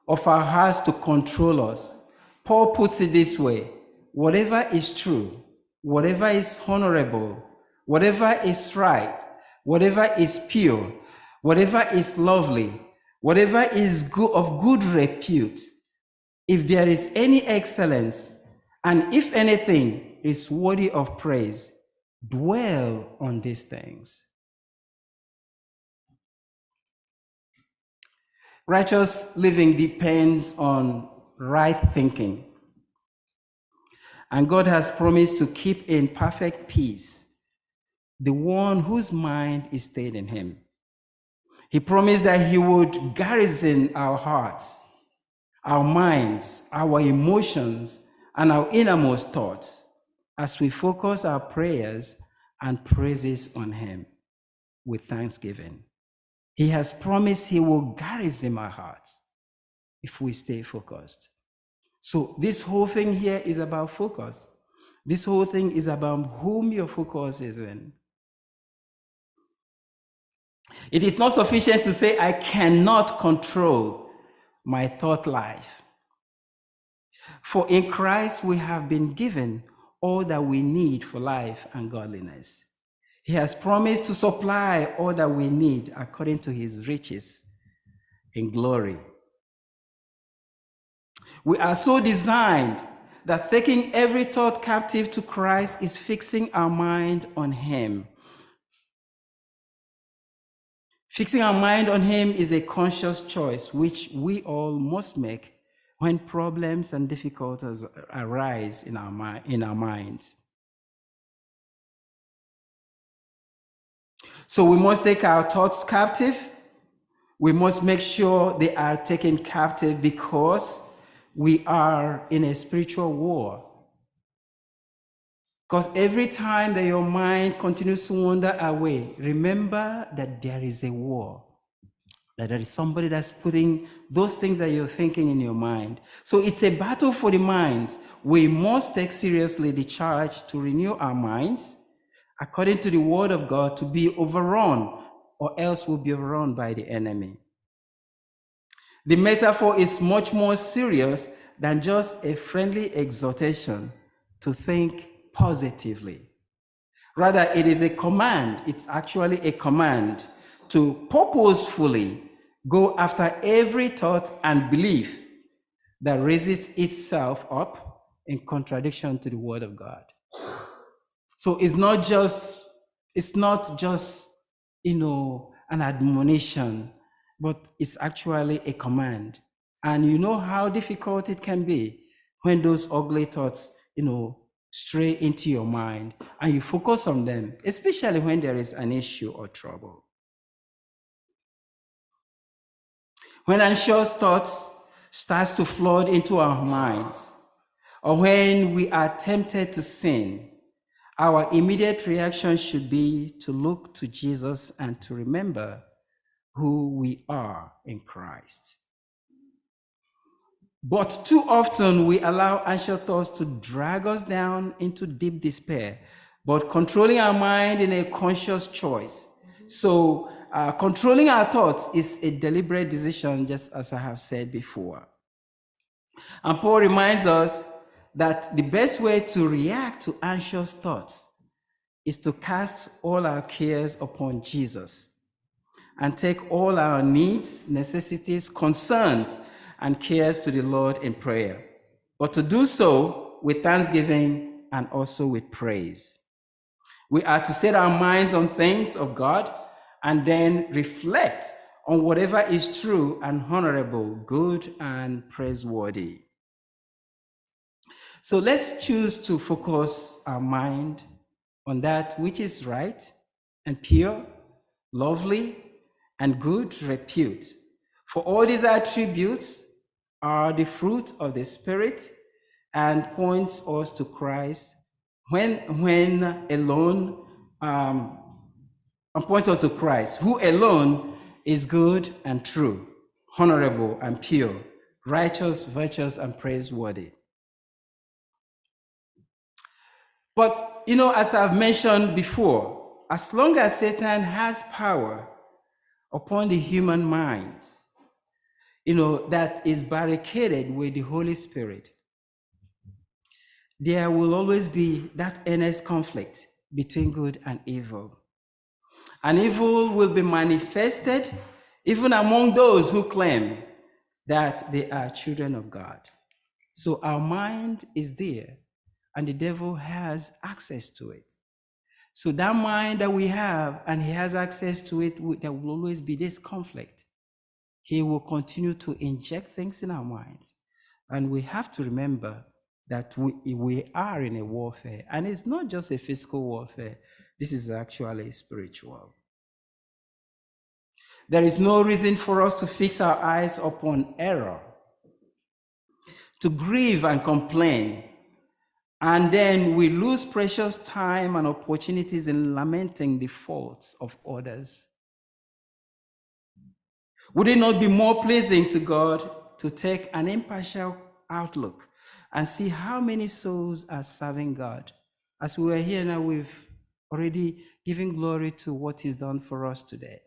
of our hearts to control us. Paul puts it this way: whatever is true, whatever is honorable, whatever is right, whatever is pure, whatever is lovely, whatever is of good repute, if there is any excellence, and if anything is worthy of praise, dwell on these things. Righteous living depends on right thinking. And God has promised to keep in perfect peace the one whose mind is stayed in him. He promised that he would garrison our hearts, our minds, our emotions, and our innermost thoughts as we focus our prayers and praises on him with thanksgiving. He has promised he will garrison our hearts if we stay focused. So this whole thing here is about focus. This whole thing is about whom your focus is in. It is not sufficient to say, I cannot control my thought life. For in Christ we have been given all that we need for life and godliness. He has promised to supply all that we need according to his riches in glory. We are so designed that taking every thought captive to Christ is fixing our mind on him. Fixing our mind on him is a conscious choice which we all must make when problems and difficulties arise in our minds. So we must take our thoughts captive. We must make sure they are taken captive because we are in a spiritual war. Because every time that your mind continues to wander away, remember that there is a war. That there is somebody that's putting those things that you're thinking in your mind. So it's a battle for the minds. We must take seriously the charge to renew our minds according to the word of God, to be overrun, or else we'll be overrun by the enemy. The metaphor is much more serious than just a friendly exhortation to think positively. Rather, it is a command. It's actually a command to purposefully go after every thought and belief that raises itself up in contradiction to the word of God. So it's not just an admonition, but it's actually a command. And you know how difficult it can be when those ugly thoughts, stray into your mind and you focus on them, especially when there is an issue or trouble. When anxious thoughts starts to flood into our minds, or when we are tempted to sin, our immediate reaction should be to look to Jesus and to remember who we are in Christ. But too often we allow anxious thoughts to drag us down into deep despair, but controlling our mind in a conscious choice. So controlling our thoughts is a deliberate decision, just as I have said before. And Paul reminds us that the best way to react to anxious thoughts is to cast all our cares upon Jesus and take all our needs, necessities, concerns, and cares to the Lord in prayer, but to do so with thanksgiving and also with praise. We are to set our minds on things of God and then reflect on whatever is true and honorable, good and praiseworthy. So let's choose to focus our mind on that which is right and pure, lovely, and good repute. For all these attributes are the fruit of the Spirit and points us to Christ when alone, and points us to Christ, who alone is good and true, honorable and pure, righteous, virtuous, and praiseworthy. But, as I've mentioned before, as long as Satan has power upon the human minds, that is barricaded with the Holy Spirit, there will always be that earnest conflict between good and evil. And evil will be manifested even among those who claim that they are children of God. So our mind is there, and the devil has access to it. So that mind that we have, and he has access to it, there will always be this conflict. He will continue to inject things in our minds. And we have to remember that we are in a warfare, and it's not just a physical warfare. This is actually spiritual. There is no reason for us to fix our eyes upon error, to grieve and complain, and then we lose precious time and opportunities in lamenting the faults of others. Would it not be more pleasing to God to take an impartial outlook and see how many souls are serving God? As we are here now, we've already given glory to what He's done for us today,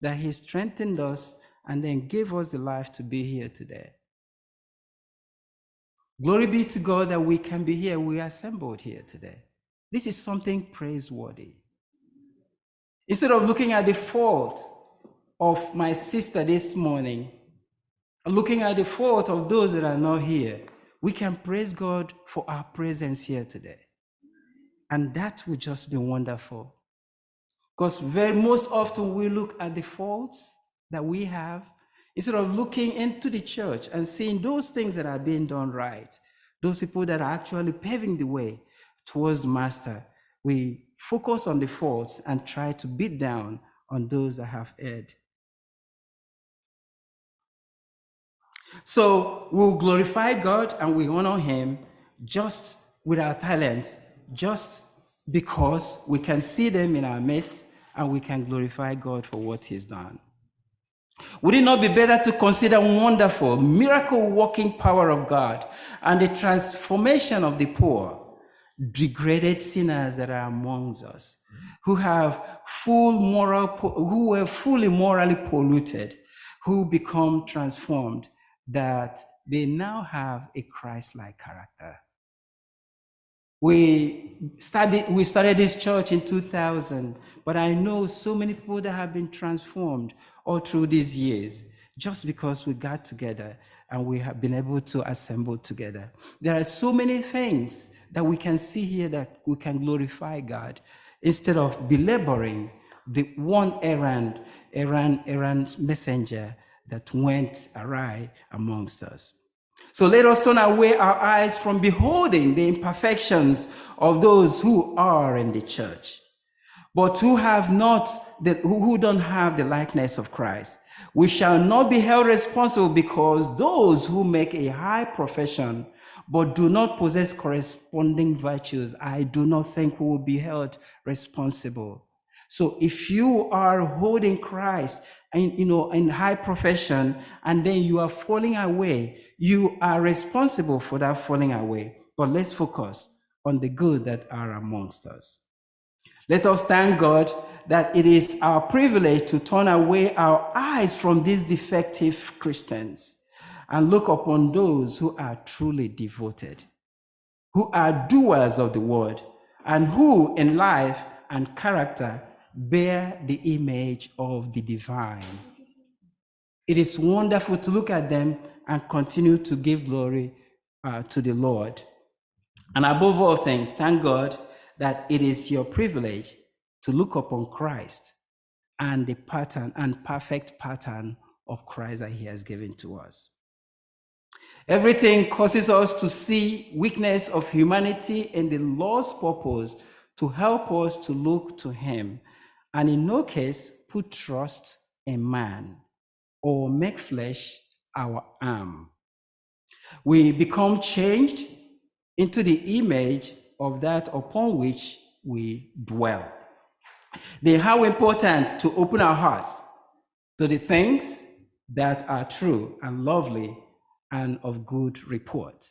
that He strengthened us and then gave us the life to be here today. Glory be to God that we can be here, we are assembled here today. This is something praiseworthy. Instead of looking at the fault of my sister this morning, looking at the fault of those that are not here, we can praise God for our presence here today. And that would just be wonderful. Because most often we look at the faults that we have, instead of looking into the church and seeing those things that are being done right, those people that are actually paving the way towards the Master, we focus on the faults and try to beat down on those that have erred. So we'll glorify God and we honor Him just with our talents, just because we can see them in our midst and we can glorify God for what He's done. Would it not be better to consider wonderful, miracle-working power of God and the transformation of the poor, degraded sinners that are amongst us, who were fully morally polluted, who become transformed, that they now have a Christ-like character? We started this church in 2000, but I know so many people that have been transformed all through these years just because we got together and we have been able to assemble together. There are so many things that we can see here that we can glorify God instead of belaboring the one errand messenger that went awry amongst us. So let us turn away our eyes from beholding the imperfections of those who are in the church, but who don't have the likeness of Christ. We shall not be held responsible because those who make a high profession but do not possess corresponding virtues, I do not think will be held responsible. So if you are holding Christ in high profession and then you are falling away, you are responsible for that falling away. But let's focus on the good that are amongst us. Let us thank God that it is our privilege to turn away our eyes from these defective Christians and look upon those who are truly devoted, who are doers of the word, and who in life and character bear the image of the divine. It is wonderful to look at them and continue to give glory to the Lord. And above all things, thank God that it is your privilege to look upon Christ and the pattern and perfect pattern of Christ that He has given to us. Everything causes us to see weakness of humanity in the Lord's purpose to help us to look to Him, and in no case put trust in man or make flesh our arm. We become changed into the image of that upon which we dwell. Then how important to open our hearts to the things that are true and lovely and of good report.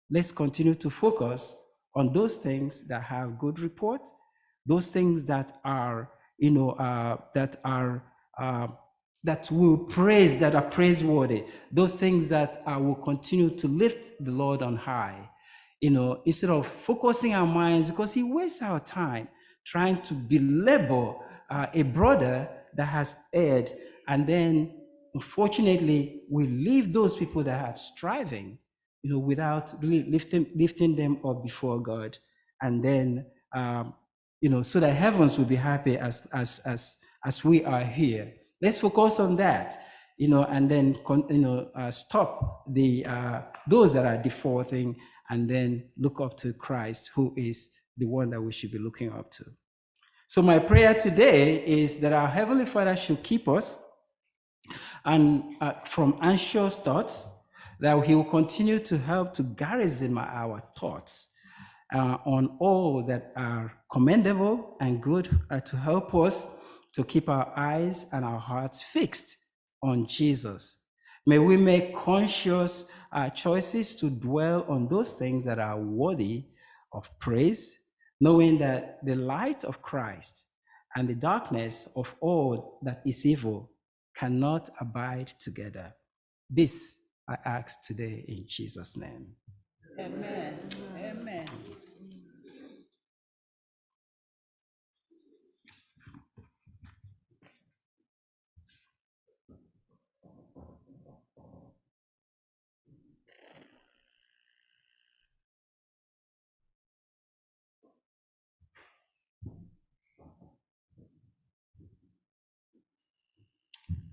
Let's continue to focus on those things that have good report, those things that are, that will praise, that are praiseworthy, those things that will continue to lift the Lord on high, instead of focusing our minds, because He wastes our time trying to belabor a brother that has erred, and then unfortunately we leave those people that are striving, without really lifting them up before God, and then so that heavens will be happy as we are here. Let's focus on that, and then stop those that are defaulting, and then look up to Christ, who is the one that we should be looking up to. So my prayer today is that our Heavenly Father should keep us and from anxious thoughts, that He will continue to help to garrison our thoughts on all that are commendable and good, to help us to keep our eyes and our hearts fixed on Jesus. May we make conscious choices to dwell on those things that are worthy of praise, knowing that the light of Christ and the darkness of all that is evil cannot abide together. This I ask today in Jesus' name. Amen. Amen.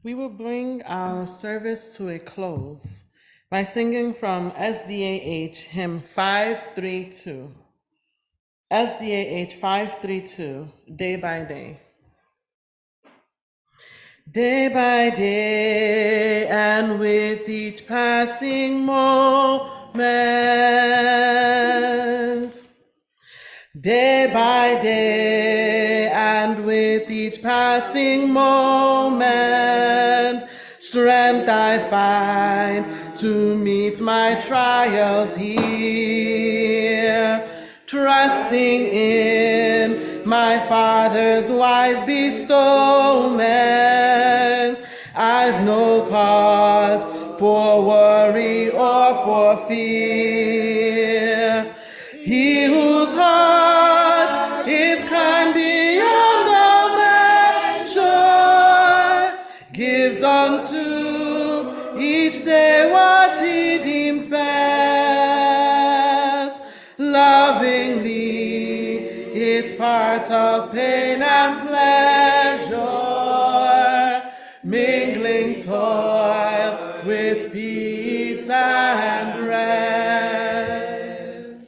We will bring our service to a close by singing from SDAH hymn 532. SDAH 532, Day by Day. Day by day, and with each passing moment, day by day, and with each passing moment, strength I find to meet my trials here, trusting in my Father's wise bestowment. I've no cause for worry or for fear. He whose heart is kind beyond all measure gives unto each day what He deems best. Lovingly, it's part of pain and pleasure, mingling toil with peace and rest.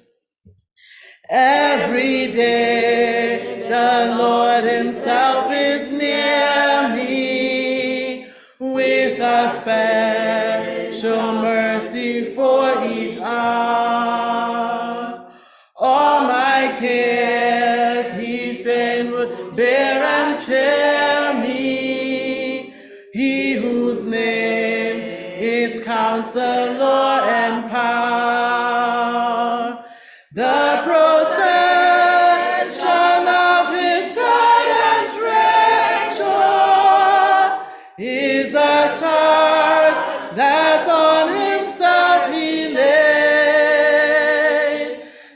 Every day the Lord Himself is near me, with a special mercy for each hour. All my cares He fain would bear and cheer me, He whose name is Counselor and Power, the protection of His child and treasure is a charge that on Himself He laid.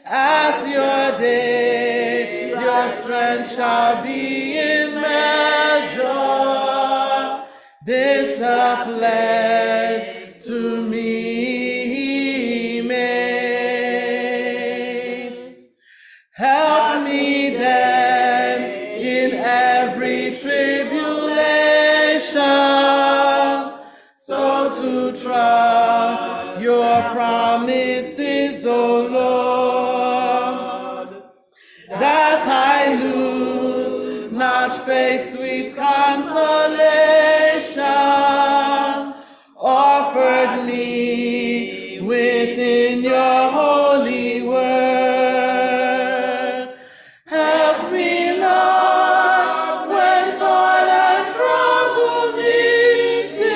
As your days, your strength shall be in measure. This the pledge to me He made. Help me then in every tribulation, so to trust your promises, O Lord, that I lose not faith's sweet consolation, offered me within your holy word. Help me, Lord, when toil and trouble meeting,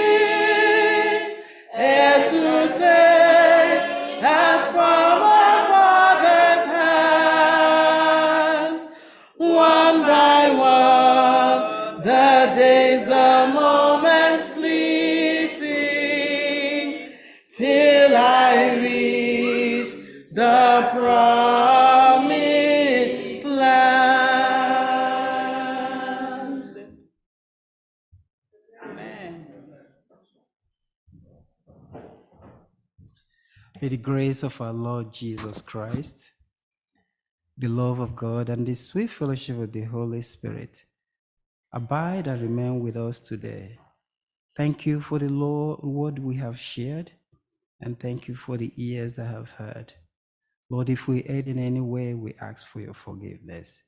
ere to take as from our Father's hand May the grace of our Lord Jesus Christ, the love of God, and the sweet fellowship of the Holy Spirit abide and remain with us today. Thank you for the word we have shared, and thank you for the ears that have heard. Lord, if we erred in any way, we ask for your forgiveness.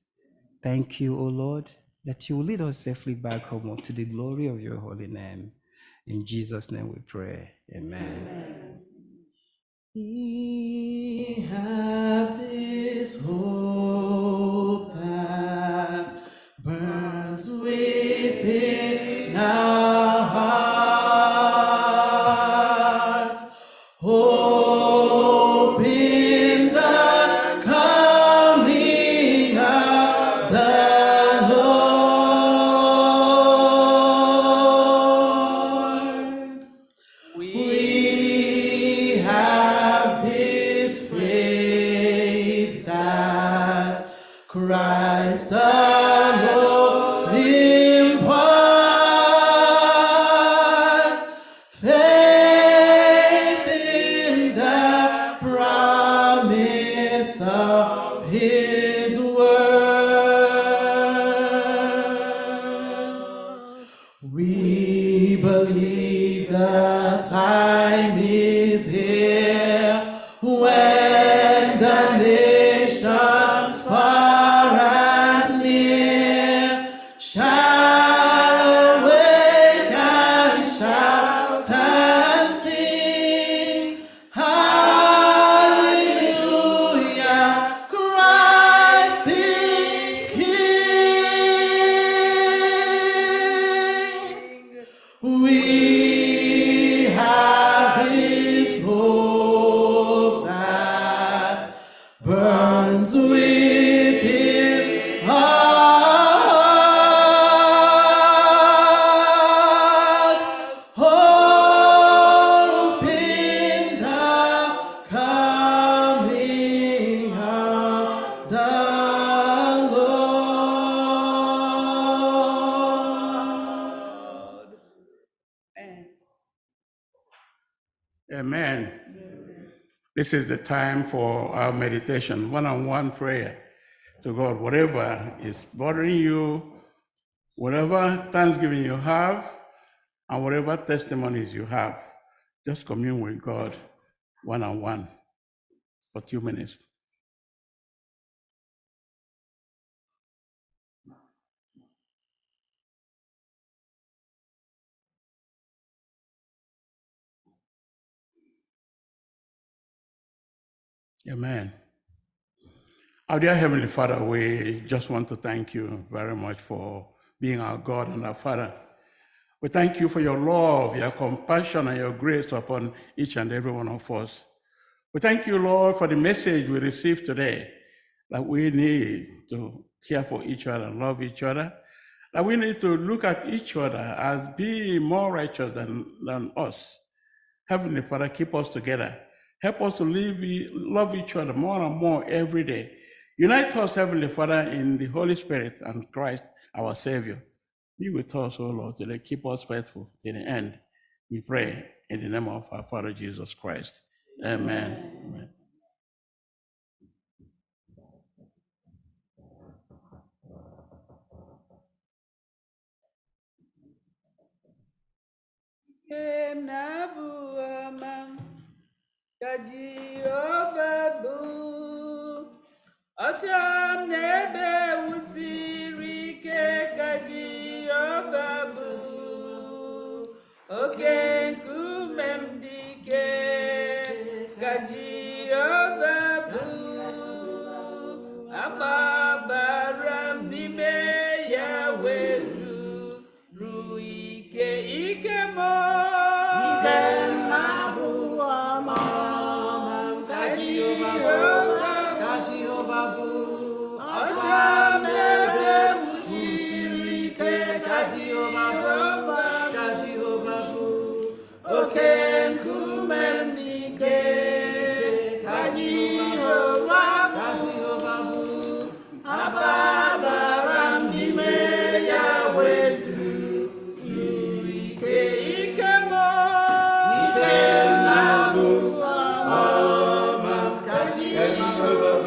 Thank you, O Lord, that you will lead us safely back home to the glory of your holy name. In Jesus' name we pray. Amen. We have this hope that burns within our hearts, hope in the coming of the Lord. We have this faith that Christ the Lord imparts, faith in the promise of His word. We believe the time is here when the nations far and near shall awake and shout and sing, Hallelujah, Christ is King. We have this hope that burns within us, hope in the coming of the Lord. Amen. This is the time for our meditation, one-on-one prayer to God. Whatever is bothering you, whatever thanksgiving you have, and whatever testimonies you have, just commune with God one-on-one for 2 minutes. Amen. Our dear Heavenly Father, we just want to thank you very much for being our God and our Father. We thank you for your love, your compassion, and your grace upon each and every one of us. We thank you, Lord, for the message we received today, that we need to care for each other and love each other, that we need to look at each other as being more righteous than us. Heavenly Father, keep us together. Help us to love each other more and more every day. Unite us, Heavenly Father, in the Holy Spirit and Christ, our Savior. Be with us, O Lord, today. Keep us faithful till the end. We pray in the name of our Father Jesus Christ. Amen. Amen. Emnabuama, Kajioba bu, Otam nebe usiri ke Kajioba bu, Oken kumemdike Kajioba bu, Amabaram nime Yawesu, Ruike ikemo. Amen.